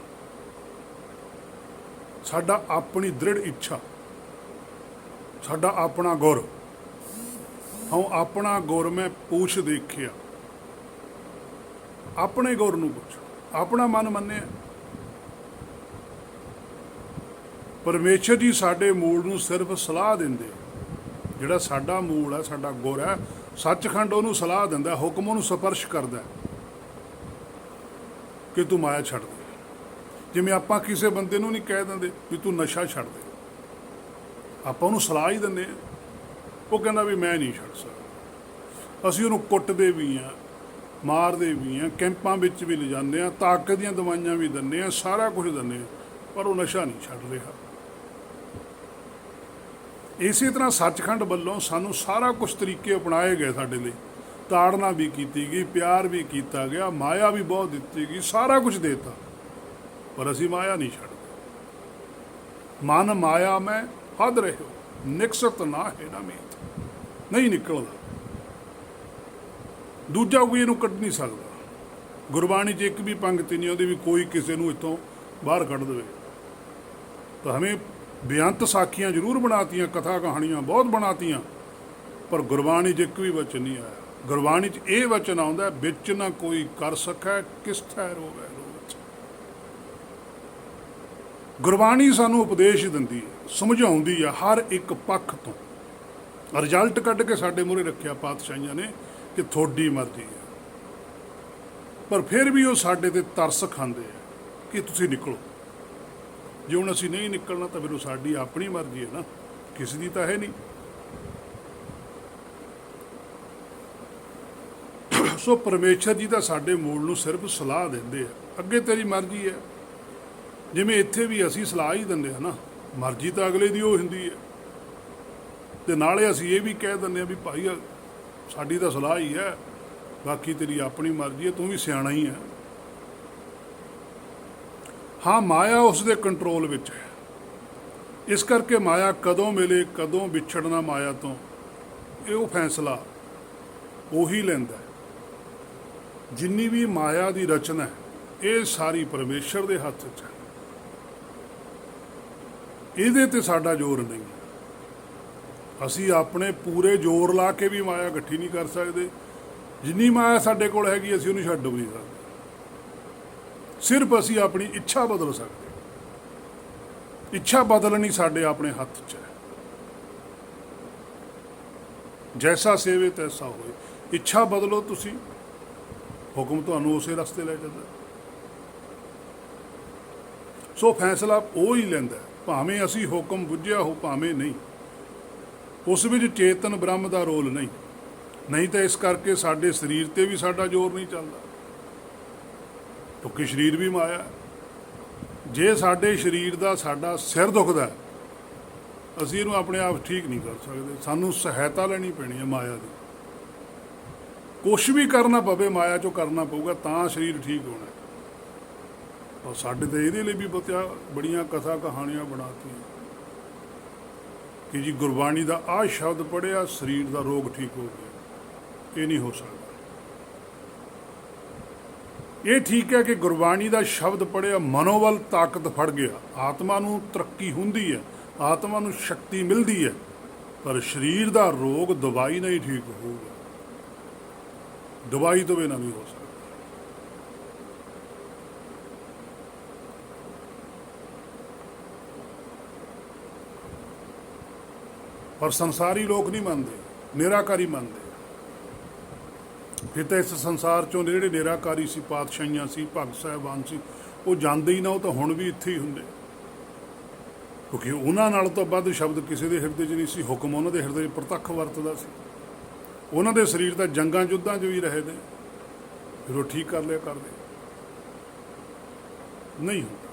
ਸਾਡਾ ਆਪਣੀ ਦ੍ਰਿੜ ਇੱਛਾ, ਸਾਡਾ ਆਪਣਾ ਗੁਰ। ਹਾਂ, ਆਪਣਾ ਗੁਰ ਮੈਂ ਪੂਛ ਦੇਖਿਆ, ਆਪਣੇ ਗੁਰ ਨੂੰ ਪੁੱਛ, ਆਪਣਾ ਮਨ ਮੰਨਿਆ। ਪਰਮੇਸ਼ਰ ਜੀ ਸਾਡੇ ਮੂਲ ਨੂੰ ਸਿਰਫ ਸਲਾਹ ਦਿੰਦੇ। ਜਿਹੜਾ ਸਾਡਾ ਮੂਲ ਹੈ, ਸਾਡਾ ਗੁਰ ਹੈ, ਸੱਚਖੰਡ ਉਹਨੂੰ ਸਲਾਹ ਦਿੰਦਾ, ਹੁਕਮ ਉਹਨੂੰ ਸਪਰਸ਼ ਕਰਦਾ ਕਿ ਤੂੰ ਮਾਇਆ ਛੱਡ ਦੇ। ਜਿਵੇਂ ਆਪਾਂ ਕਿਸੇ ਬੰਦੇ ਨੂੰ ਨਹੀਂ ਕਹਿ ਦਿੰਦੇ ਵੀ ਤੂੰ ਨਸ਼ਾ ਛੱਡ ਦੇ, ਆਪਾਂ ਉਹਨੂੰ ਸਲਾਹ ਹੀ ਦਿੰਦੇ ਹਾਂ। ਉਹ ਕਹਿੰਦਾ ਵੀ ਮੈਂ ਨਹੀਂ ਛੱਡ ਸਕਦਾ। ਅਸੀਂ ਉਹਨੂੰ ਕੁੱਟਦੇ ਵੀ ਹਾਂ, ਮਾਰਦੇ ਵੀ ਹਾਂ, ਕੈਂਪਾਂ ਵਿੱਚ ਵੀ ਲਿਜਾਂਦੇ ਹਾਂ, ਤਾਕਤ ਦੀਆਂ ਦਵਾਈਆਂ ਵੀ ਦਿੰਦੇ ਹਾਂ, ਸਾਰਾ ਕੁਝ ਦਿੰਦੇ ਹਾਂ, ਪਰ ਉਹ ਨਸ਼ਾ ਨਹੀਂ ਛੱਡ ਰਿਹਾ। ਇਸੇ ਤਰ੍ਹਾਂ ਸੱਚਖੰਡ ਵੱਲੋਂ ਸਾਨੂੰ ਸਾਰਾ ਕੁਝ ਤਰੀਕੇ ਅਪਣਾਏ ਗਏ ਸਾਡੇ ਲਈ। ਤਾੜਨਾ ਵੀ ਕੀਤੀ ਗਈ, ਪਿਆਰ ਵੀ ਕੀਤਾ ਗਿਆ, ਮਾਇਆ ਵੀ ਬਹੁਤ ਦਿੱਤੀ ਗਈ, ਸਾਰਾ ਕੁਝ ਦੇਤਾ, ਪਰ ਅਸੀਂ ਮਾਇਆ ਨਹੀਂ ਛੱਡਦੇ। ਮਨ ਮਾਇਆ ਮੈਂ ਹੱਦ ਰਹਿਓ, ਨਿਕਸਤ ਨਾ ਹੈ ਨਾ ਮੀਤ, ਨਹੀਂ ਨਿਕਲਦਾ। ਦੂਜਾ ਕੋਈ ਇਹਨੂੰ ਕੱਢ ਨਹੀਂ ਸਕਦਾ। ਗੁਰਬਾਣੀ 'ਚ ਇੱਕ ਵੀ ਪੰਕਤੀ ਨਹੀਂ ਉਹਦੀ ਵੀ ਕੋਈ ਕਿਸੇ ਨੂੰ ਇੱਥੋਂ ਬਾਹਰ ਕੱਢ ਦੇਵੇ। ਤਾਂ ਹਮੇ ਬੇਅੰਤ ਸਾਖੀਆਂ ਜ਼ਰੂਰ ਬਣਾਤੀਆਂ, ਕਥਾ ਕਹਾਣੀਆਂ ਬਹੁਤ ਬਣਾਤੀਆਂ, ਪਰ ਗੁਰਬਾਣੀ 'ਚ ਇੱਕ ਵੀ ਵਚਨ ਨਹੀਂ ਆਇਆ। ਗੁਰਬਾਣੀ 'ਚ ਇਹ ਵਚਨ ਆਉਂਦਾ, ਵਿੱਚ ਨਾ ਕੋਈ ਕਰ ਸਕੈ ਕਿਸ ਥੈ ਰੋਵੈ ਰੋਚ। ਗੁਰਬਾਣੀ ਸਾਨੂੰ ਉਪਦੇਸ਼ ਦਿੰਦੀ ਹੈ, ਸਮਝਾਉਂਦੀ ਹੈ ਹਰ ਇੱਕ ਪੱਖ ਤੋਂ। ਰਿਜ਼ਲਟ ਕੱਢ ਕੇ ਸਾਡੇ ਮੂਹਰੇ ਰੱਖਿਆ ਪਾਤਸ਼ਾਹੀਆਂ ਨੇ ਕਿ ਤੁਹਾਡੀ ਮਰਜ਼ੀ ਹੈ, ਪਰ ਫਿਰ ਵੀ ਉਹ ਸਾਡੇ ਤੇ ਤਰਸ ਖਾਂਦੇ ਆ ਕਿ ਤੁਸੀਂ ਨਿਕਲੋ। ਜੇ ਹੁਣ ਅਸੀਂ ਨਹੀਂ ਨਿਕਲਣਾ ਤਾਂ ਫਿਰ ਉਹ ਸਾਡੀ ਆਪਣੀ ਮਰਜ਼ੀ ਹੈ ਨਾ, ਕਿਸੇ ਦੀ ਤਾਂ ਹੈ ਨਹੀਂ। ਸੋ ਪਰਮੇਸ਼ਰ ਜੀ ਤਾਂ ਸਾਡੇ ਮੂਲ ਨੂੰ ਸਿਰਫ ਸਲਾਹ ਦਿੰਦੇ ਆ, ਅੱਗੇ ਤੇਰੀ ਮਰਜ਼ੀ ਹੈ। ਜਿਵੇਂ ਇੱਥੇ ਵੀ ਅਸੀਂ ਸਲਾਹ ਹੀ ਦਿੰਦੇ ਹਾਂ ਨਾ, ਮਰਜ਼ੀ ਤਾਂ ਅਗਲੇ ਦੀ ਉਹ ਹੁੰਦੀ ਹੈ। ਤੇ ਨਾਲੇ ਅਸੀਂ ਇਹ ਵੀ ਕਹਿ ਦਿੰਦੇ ਹਾਂ ਵੀ ਭਾਈ ਸਾਡੀ ਤਾਂ ਸਲਾਹ ਹੀ ਹੈ, ਬਾਕੀ ਤੇਰੀ ਆਪਣੀ ਮਰਜ਼ੀ ਹੈ, ਤੂੰ ਵੀ ਸਿਆਣਾ ਹੀ ਹੈ। ਹਾਂ, ਮਾਇਆ ਉਸ ਦੇ ਕੰਟਰੋਲ ਵਿੱਚ ਹੈ, ਇਸ ਕਰਕੇ ਮਾਇਆ ਕਦੋਂ ਮਿਲੇ ਕਦੋਂ ਵਿਛੜਨਾ ਮਾਇਆ ਤੋਂ, ਇਹ ਉਹ ਫੈਸਲਾ ਉਹੀ ਲੈਂਦਾ। ਜਿੰਨੀ ਵੀ ਮਾਇਆ ਦੀ ਰਚਨਾ ਇਹ ਸਾਰੀ ਪਰਮੇਸ਼ਰ ਦੇ ਹੱਥ 'ਚ ਹੈ, ਇਹਦੇ ਤੇ ਸਾਡਾ ਜ਼ੋਰ ਨਹੀਂ। ਅਸੀਂ ਆਪਣੇ ਪੂਰੇ ਜ਼ੋਰ ਲਾ ਕੇ ਵੀ ਮਾਇਆ ਇਕੱਠੀ ਨਹੀਂ ਕਰ ਸਕਦੇ। ਜਿੰਨੀ ਮਾਇਆ ਸਾਡੇ ਕੋਲ ਹੈਗੀ ਅਸੀਂ ਉਹਨੂੰ ਛੱਡ ਵੀ ਨਹੀਂ ਸਕਦੇ। ਸਿਰਫ ਅਸੀਂ ਆਪਣੀ ਇੱਛਾ ਬਦਲ ਸਕਦੇ। ਇੱਛਾ ਬਦਲਣੀ ਸਾਡੇ ਆਪਣੇ ਹੱਥ 'ਚ ਹੈ। ਜੈਸਾ ਸੇਵੇ ਤੈਸਾ ਹੋਏ। ਇੱਛਾ ਬਦਲੋ ਤੁਸੀਂ, ਹੁਕਮ ਤੁਹਾਨੂੰ ਉਸੇ ਰਸਤੇ ਲੈ ਜਾਂਦਾ। ਸੋ ਫੈਸਲਾ ਉਹ ਹੀ ਲੈਂਦਾ, ਭਾਵੇਂ ਅਸੀਂ ਹੁਕਮ ਬੁੱਝਿਆ ਹੋ ਭਾਵੇਂ ਨਹੀਂ। ਉਸ ਵਿੱਚ ਚੇਤਨ ਬ੍ਰਹਮ ਦਾ ਰੋਲ ਨਹੀਂ ਤਾਂ ਇਸ ਕਰਕੇ ਸਾਡੇ ਸਰੀਰ 'ਤੇ ਵੀ ਸਾਡਾ ਜ਼ੋਰ ਨਹੀਂ ਚੱਲਦਾ, ਕਿਉਂਕਿ ਸਰੀਰ ਵੀ ਮਾਇਆ। ਜੇ ਸਾਡੇ ਸਰੀਰ ਦਾ ਸਾਡਾ ਸਿਰ ਦੁਖਦਾ, ਅਸੀਂ ਇਹਨੂੰ ਆਪਣੇ ਆਪ ਠੀਕ ਨਹੀਂ ਕਰ ਸਕਦੇ, ਸਾਨੂੰ ਸਹਾਇਤਾ ਲੈਣੀ ਪੈਣੀ ਹੈ ਮਾਇਆ ਦੀ। ਕੁਛ ਵੀ ਕਰਨਾ ਪਵੇ ਮਾਇਆ 'ਚੋਂ ਕਰਨਾ ਪਊਗਾ, ਤਾਂ ਸਰੀਰ ਠੀਕ ਹੋਣਾ। ਔਰ ਸਾਡੇ ਤਾਂ ਇਹਦੇ ਲਈ ਵੀ ਬੜੀਆਂ ਕਥਾ ਕਹਾਣੀਆਂ ਬਣਾਤੀਆਂ ਕਿ ਜੀ ਗੁਰਬਾਣੀ ਦਾ ਆਹ ਸ਼ਬਦ ਪੜ੍ਹਿਆ ਸਰੀਰ ਦਾ ਰੋਗ ਠੀਕ ਹੋ ਗਿਆ। ਇਹ ਨਹੀਂ ਹੋ ਸਕਦਾ। ਇਹ ਠੀਕ ਹੈ ਕਿ ਗੁਰਬਾਣੀ ਦਾ ਸ਼ਬਦ ਪੜ੍ਹਿਆ ਮਨੋਬਲ ਤਾਕਤ ਫੜ ਗਿਆ, ਆਤਮਾ ਨੂੰ ਤਰੱਕੀ ਹੁੰਦੀ ਹੈ, ਆਤਮਾ ਨੂੰ ਸ਼ਕਤੀ ਮਿਲਦੀ ਹੈ, ਪਰ ਸਰੀਰ ਦਾ ਰੋਗ ਦਵਾਈ ਨਹੀਂ ਠੀਕ ਹੋਊਗਾ। ਦਵਾਈ ਤੋਂ ਬਿਨਾਂ ਨਹੀਂ ਹੋ ਸਕਦਾ। ਪਰ ਸੰਸਾਰੀ ਲੋਕ ਨਹੀਂ ਮੰਨਦੇ, ਨਿਰਾਕਾਰੀ ਮੰਨਦੇ। ਫਿਰ ਤਾਂ ਇਸ ਸੰਸਾਰ 'ਚੋਂ ਜਿਹੜੇ ਨਿਰਾਕਾਰੀ ਸੀ, ਪਾਤਸ਼ਾਹੀਆਂ ਸੀ, ਭਗਤ ਸਾਹਿਬਾਨ ਸੀ, ਉਹ ਜਾਂਦੇ ਹੀ ਨਾ, ਉਹ ਤਾਂ ਹੁਣ ਵੀ ਇੱਥੇ ਹੀ ਹੁੰਦੇ, ਕਿਉਂਕਿ ਉਹਨਾਂ ਨਾਲ ਤਾਂ ਵੱਧ ਸ਼ਬਦ ਕਿਸੇ ਦੇ ਹਿਰਦੇ 'ਚ ਨਹੀਂ ਸੀ। ਹੁਕਮ ਉਹਨਾਂ ਦੇ ਹਿਰਦੇ 'ਚ ਪ੍ਰਤੱਖ ਵਰਤਦਾ ਸੀ। ਉਹਨਾਂ ਦੇ ਸਰੀਰ ਤਾਂ ਜੰਗਾਂ ਯੁੱਧਾਂ 'ਚ ਵੀ ਰਹੇ ਨੇ, ਫਿਰ ਉਹ ਠੀਕ ਕਰ ਲਿਆ ਕਰਦੇ ਨਹੀਂ ਹੁੰਦਾ।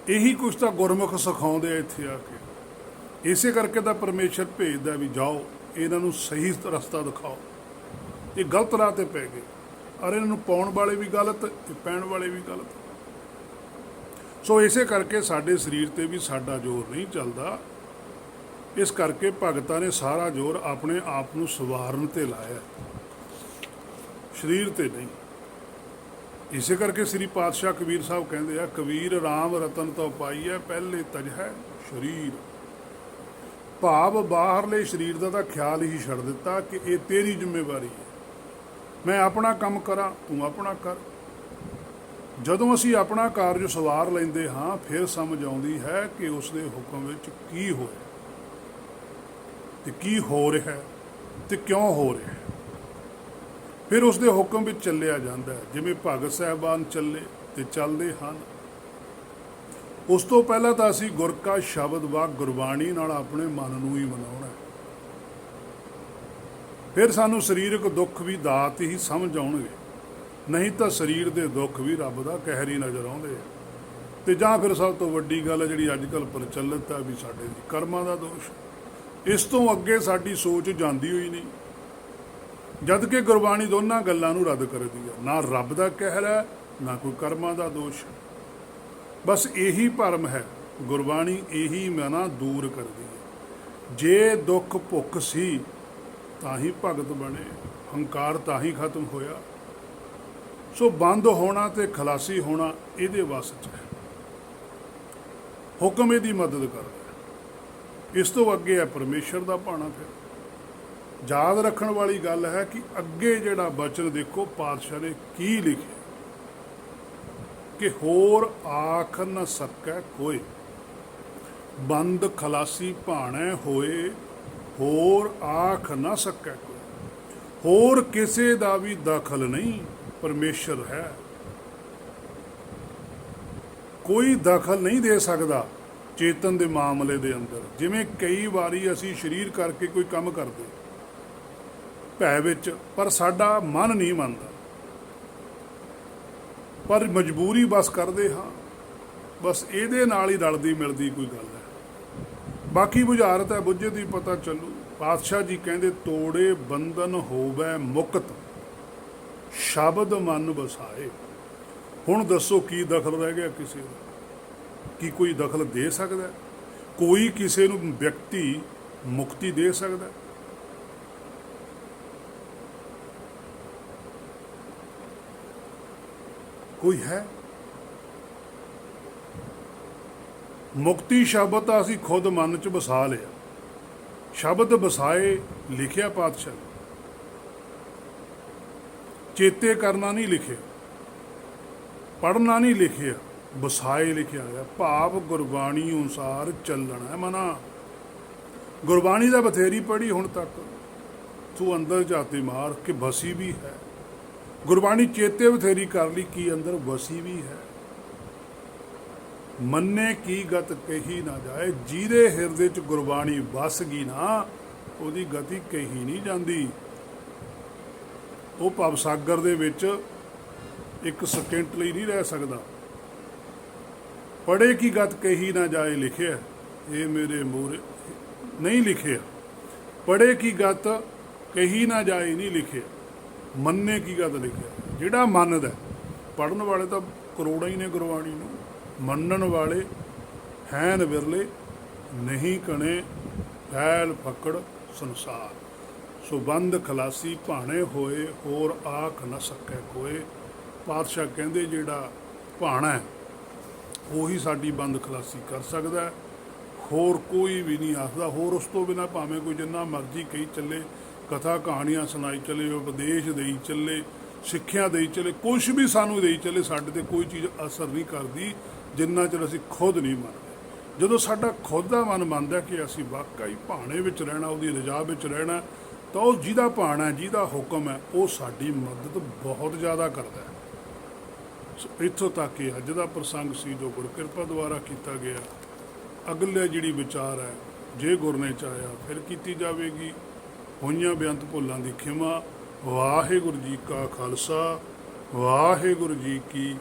ਇਹੀ ਕੁਛ ਤਾਂ ਗੁਰਮੁਖ ਸਿਖਾਉਂਦੇ ਆ ਇੱਥੇ ਆ ਕੇ। ਇਸੇ ਕਰਕੇ ਤਾਂ ਪਰਮੇਸ਼ਰ ਭੇਜਦਾ ਵੀ ਜਾਓ ਇਹਨਾਂ ਨੂੰ ਸਹੀ ਰਸਤਾ ਦਿਖਾਓ। ਇਹ ਗਲਤ ਰਾਹ 'ਤੇ ਪੈ ਗਏ, ਔਰ ਇਹਨਾਂ ਨੂੰ ਪਾਉਣ ਵਾਲੇ ਵੀ ਗਲਤ ਤੇ ਪੈਣ ਵਾਲੇ ਵੀ ਗਲਤ। ਸੋ ਇਸੇ ਕਰਕੇ ਸਾਡੇ ਸਰੀਰ 'ਤੇ ਵੀ ਸਾਡਾ ਜ਼ੋਰ ਨਹੀਂ ਚੱਲਦਾ। ਇਸ ਕਰਕੇ ਭਗਤਾਂ ਨੇ ਸਾਰਾ ਜ਼ੋਰ ਆਪਣੇ ਆਪ ਨੂੰ ਸਵਾਰਨ 'ਤੇ ਲਾਇਆ, ਸਰੀਰ 'ਤੇ ਨਹੀਂ। ਇਸੇ ਕਰਕੇ ਸ੍ਰੀ ਪਾਤਸ਼ਾਹ ਕਬੀਰ ਸਾਹਿਬ ਕਹਿੰਦੇ ਆ, ਕਬੀਰ ਰਾਮ ਰਤਨ ਤੋਂ ਪਾਈ ਹੈ ਪਹਿਲੇ ਤਜ ਹੈ ਸਰੀਰ। ਭਾਵ ਬਾਹਰਲੇ ਸਰੀਰ ਦਾ ਤਾਂ ਖਿਆਲ ਹੀ ਛੱਡ ਦਿੱਤਾ ਕਿ ਇਹ ਤੇਰੀ ਜ਼ਿੰਮੇਵਾਰੀ ਹੈ, ਮੈਂ ਆਪਣਾ ਕੰਮ ਕਰਾਂ, ਤੂੰ ਆਪਣਾ ਕਰ। ਜਦੋਂ ਅਸੀਂ ਆਪਣਾ ਕਾਰਜ ਸਵਾਰ ਲੈਂਦੇ ਹਾਂ, ਫਿਰ ਸਮਝ ਆਉਂਦੀ ਹੈ ਕਿ ਉਸ ਦੇ ਹੁਕਮ ਵਿੱਚ ਕੀ ਹੋਇਆ ਤੇ ਕੀ ਹੋ ਰਿਹਾ ਤੇ ਕਿਉਂ ਹੋ ਰਿਹਾ। ਫਿਰ ਉਸ ਦੇ ਹੁਕਮ ਵਿੱਚ ਚੱਲਿਆ ਜਾਂਦਾ ਹੈ, ਜਿਵੇਂ ਭਗਤ ਸਾਹਿਬਾਨ ਚੱਲੇ ਤੇ ਚੱਲਦੇ ਹਨ। ਉਸ ਤੋਂ ਪਹਿਲਾਂ ਤਾਂ ਅਸੀਂ ਗੁਰ ਕਾ ਸ਼ਬਦ ਵਾ ਗੁਰਬਾਣੀ ਨਾਲ ਆਪਣੇ ਮਨ ਨੂੰ ਹੀ ਮਨਾਉਣਾ ਹੈ। ਫਿਰ ਸਾਨੂੰ ਸਰੀਰਕ ਦੁੱਖ ਵੀ ਦਾਤ ਹੀ ਸਮਝ ਆਉਣਗੇ, ਨਹੀਂ ਤਾਂ ਸਰੀਰ ਦੇ ਦੁੱਖ ਵੀ ਰੱਬ ਦਾ ਕਹਿਰ ਹੀ ਨਜ਼ਰ ਆਉਂਦੇ ਆ। ਤੇ ਜਾਂ ਫਿਰ ਸਭ ਤੋਂ ਵੱਡੀ ਗੱਲ ਹੈ ਜਿਹੜੀ ਅੱਜ ਕੱਲ੍ਹ ਪ੍ਰਚਲਿਤ ਹੈ ਵੀ ਸਾਡੇ ਦੀ ਕਰਮਾਂ ਦਾ ਦੋਸ਼। ਇਸ ਤੋਂ ਅੱਗੇ ਸਾਡੀ ਸੋਚ ਜਾਂਦੀ ਹੋਈ ਨਹੀਂ, ਜਦ ਕਿ ਗੁਰਬਾਣੀ ਦੋਨਾਂ ਗੱਲਾਂ ਨੂੰ ਰੱਦ ਕਰਦੀ ਹੈ। ਨਾ ਰੱਬ ਦਾ ਕਹਿਰ ਹੈ, ਨਾ ਕੋਈ ਕਰਮਾਂ ਦਾ ਦੋਸ਼। ਬਸ ਇਹੀ ਭਰਮ ਹੈ, ਗੁਰਬਾਣੀ ਇਹੀ ਮਨਾ ਦੂਰ ਕਰਦੀ ਹੈ। ਜੇ ਦੁੱਖ ਭੁੱਖ ਸੀ ਤਾਂ ਹੀ ਭਗਤ ਬਣੇ, ਹੰਕਾਰ ਤਾਂ ਹੀ ਖਤਮ ਹੋਇਆ। ਸੋ ਬੰਦ ਹੋਣਾ ਤੇ ਖਲਾਸੀ ਹੋਣਾ ਇਹਦੇ ਵੱਸ 'ਚ ਹੈ, ਹੁਕਮ ਇਹਦੀ ਮਦਦ ਕਰਦਾ। ਇਸ ਤੋਂ ਅੱਗੇ ਹੈ ਪਰਮੇਸ਼ਰ ਦਾ ਭਾਣਾ। ਫਿਰ ਯਾਦ ਰੱਖਣ ਵਾਲੀ ਗੱਲ ਹੈ ਕਿ ਅੱਗੇ ਜਿਹੜਾ ਬਚਨ ਦੇਖੋ ਪਾਤਸ਼ਾਹ ਨੇ ਕੀ ਲਿਖਿਆ ਕਿ ਹੋਰ ਆਖ ਨ ਸਕੈ ਕੋਈ, ਬੰਦ ਖਲਾਸੀ ਭਾਣੈ ਹੋਏ, ਹੋਰ ਆਖ ਨਾ ਸਕੈ ਕੋਈ। ਹੋਰ ਕਿਸੇ ਦਾ ਵੀ ਦਖਲ ਨਹੀਂ, ਪਰਮੇਸ਼ਰ ਹੈ। ਕੋਈ ਦਖਲ ਨਹੀਂ ਦੇ ਸਕਦਾ ਚੇਤਨ ਦੇ ਮਾਮਲੇ ਦੇ ਅੰਦਰ। ਜਿਵੇਂ ਕਈ ਵਾਰੀ ਅਸੀਂ ਸਰੀਰ ਕਰਕੇ ਕੋਈ ਕੰਮ ਕਰਦੇ ਭੈ ਵਿੱਚ, ਪਰ ਸਾਡਾ ਮਨ ਨਹੀਂ ਮੰਨਦਾ, ਪਰ ਮਜਬੂਰੀ ਬਸ ਕਰਦੇ ਹਾਂ। ਬਸ ਇਹਦੇ ਨਾਲ ਹੀ ਰਲਦੀ ਮਿਲਦੀ ਕੋਈ ਗੱਲ ਹੈ। ਬਾਕੀ ਬੁਝਾਰਤ ਹੈ, ਬੁੱਝੇ ਦੀ ਪਤਾ ਚੱਲੂ। ਪਾਤਸ਼ਾਹ ਜੀ ਕਹਿੰਦੇ ਤੋੜੇ ਬੰਧਨ ਹੋਵੇ ਮੁਕਤ, ਸ਼ਬਦ ਮਨ ਵਸਾਏ। ਹੁਣ ਦੱਸੋ ਕੀ ਦਖਲ ਰਹਿ ਗਿਆ ਕਿਸੇ ਦਾ? ਕੀ ਕੋਈ ਦਖਲ ਦੇ ਸਕਦਾ? ਕੋਈ ਕਿਸੇ ਨੂੰ ਵਿਅਕਤੀ ਮੁਕਤੀ ਦੇ ਸਕਦਾ? ਕੋਈ ਹੈ? ਮੁਕਤੀ ਸ਼ਬਦ ਤਾਂ ਅਸੀਂ ਖੁਦ ਮਨ 'ਚ ਵਸਾ ਲਿਆ। ਸ਼ਬਦ ਵਸਾਏ ਲਿਖਿਆ ਪਾਤਸ਼ਾਹ ਨੇ, ਚੇਤੇ ਕਰਨਾ ਨਹੀਂ ਲਿਖਿਆ, ਪੜ੍ਹਨਾ ਨਹੀਂ ਲਿਖਿਆ, ਵਸਾਏ ਲਿਖਿਆ ਹੋਇਆ। ਭਾਵ ਗੁਰਬਾਣੀ ਅਨੁਸਾਰ ਚੱਲਣਾ ਹੈ ਮਨਾ। ਗੁਰਬਾਣੀ ਦਾ ਬਥੇਰੀ ਪੜ੍ਹੀ ਹੁਣ ਤੱਕ, ਤੂੰ ਅੰਦਰ ਜਾਤੇ ਮਾਰ ਕੇ ਵਸੀ ਵੀ ਹੈ। ਗੁਰਬਾਣੀ ਚੇਤੇ ਬਥੇਰੀ ਕਰ ਲਈ, ਕੀ ਅੰਦਰ ਵਸੀ ਵੀ ਹੈ। ਮੰਨੇ ਕੀ ਗਤ ਕਹੀ ਨਾ ਜਾਏ, ਜਿਹਦੇ ਹਿਰਦੇ 'ਚ ਗੁਰਬਾਣੀ ਵਸ ਗਈ ਨਾ, ਉਹਦੀ ਗਤੀ ਕਹੀ ਨਹੀਂ ਜਾਂਦੀ। ਉਹ ਭਵ ਸਾਗਰ ਦੇ ਵਿੱਚ ਇੱਕ ਸਕਿੰਟ ਲਈ ਨਹੀਂ ਰਹਿ ਸਕਦਾ। ਪੜ੍ਹੇ ਕੀ ਗਤ ਕਹੀ ਨਾ ਜਾਏ ਲਿਖਿਆ, ਇਹ ਮੇਰੇ ਮੂਹਰੇ ਨਹੀਂ ਲਿਖਿਆ। ਪੜ੍ਹੇ ਕੀ ਗਤ ਕਹੀ ਨਾ ਜਾਏ ਨਹੀਂ ਲਿਖਿਆ, ਮੰਨੇ ਕੀ ਗਤ ਲਿਖਿਆ। ਜਿਹੜਾ ਮੰਨਦਾ, ਪੜ੍ਹਨ ਵਾਲੇ ਤਾਂ ਕਰੋੜਾਂ ਹੀ ਨੇ ਗੁਰਬਾਣੀ ਨੂੰ, ਮੰਨਣ ਵਾਲੇ ਹੈਨ ਵਿਰਲੇ, ਨਹੀਂ ਕਣੇ ਫੈਲ ਫਕੜ ਸੰਸਾਰ। ਸੋ ਬੰਦ ਖਲਾਸੀ ਭਾਣੇ ਹੋਏ, ਹੋਰ ਆਖ ਨਾ ਸਕੈ ਕੋਏ। ਪਾਤਸ਼ਾਹ ਕਹਿੰਦੇ ਜਿਹੜਾ ਭਾਣਾ ਹੈ ਉਹੀ ਸਾਡੀ ਬੰਦ ਖਲਾਸੀ ਕਰ ਸਕਦਾ ਹੈ, ਹੋਰ ਕੋਈ ਵੀ ਨਹੀਂ ਆਖਦਾ। ਹੋਰ ਉਸ ਤੋਂ ਬਿਨਾਂ ਭਾਵੇਂ ਕੋਈ ਜਿੰਨਾ ਮਰਜ਼ੀ ਕਹੀ ਚੱਲੇ, ਕਥਾ ਕਹਾਣੀਆਂ ਸੁਣਾਈ ਚੱਲੇ, ਉਪਦੇਸ਼ ਦੇਈ ਚੱਲੇ, ਸਿੱਖਿਆ ਦੇਈ ਚੱਲੇ, ਕੁਛ ਵੀ ਸਾਨੂੰ ਦੇਈ ਚੱਲੇ, ਸਾਡੇ 'ਤੇ ਕੋਈ ਚੀਜ਼ ਅਸਰ ਨਹੀਂ ਕਰਦੀ ਜਿੰਨਾ ਚਿਰ ਅਸੀਂ ਖੁਦ ਨਹੀਂ ਮੰਨਦੇ। ਜਦੋਂ ਸਾਡਾ ਖੁਦ ਦਾ ਮਨ ਮੰਨਦਾ ਕਿ ਅਸੀਂ ਵਾਕਈ ਭਾਣੇ ਵਿੱਚ ਰਹਿਣਾ, ਉਹਦੀ ਰਜ਼ਾ ਵਿੱਚ ਰਹਿਣਾ, ਤਾਂ ਉਹ ਜਿਹਦਾ ਭਾਣਾ, ਜਿਹਦਾ ਹੁਕਮ ਹੈ, ਉਹ ਸਾਡੀ ਮਦਦ ਬਹੁਤ ਜ਼ਿਆਦਾ ਕਰਦਾ ਹੈ। ਸੋ ਇੱਥੋਂ ਤੱਕ ਇਹ ਅੱਜ ਦਾ ਪ੍ਰਸੰਗ ਸੀ ਜੋ ਗੁਰਕਿਰਪਾ ਦੁਆਰਾ ਕੀਤਾ ਗਿਆ। ਅਗਲੇ ਜਿਹੜੀ ਵਿਚਾਰ ਹੈ, ਜੇ ਗੁਰ ਨੇ ਚਾਹਿਆ ਫਿਰ ਕੀਤੀ ਜਾਵੇਗੀ। ਹੋਈਆਂ ਬੇਅੰਤ ਭੁੱਲਾਂ ਦੀ ਖਿਮਾ। ਵਾਹਿਗੁਰੂ ਜੀ ਕਾ ਖਾਲਸਾ, ਵਾਹਿਗੁਰੂ ਜੀ ਕੀ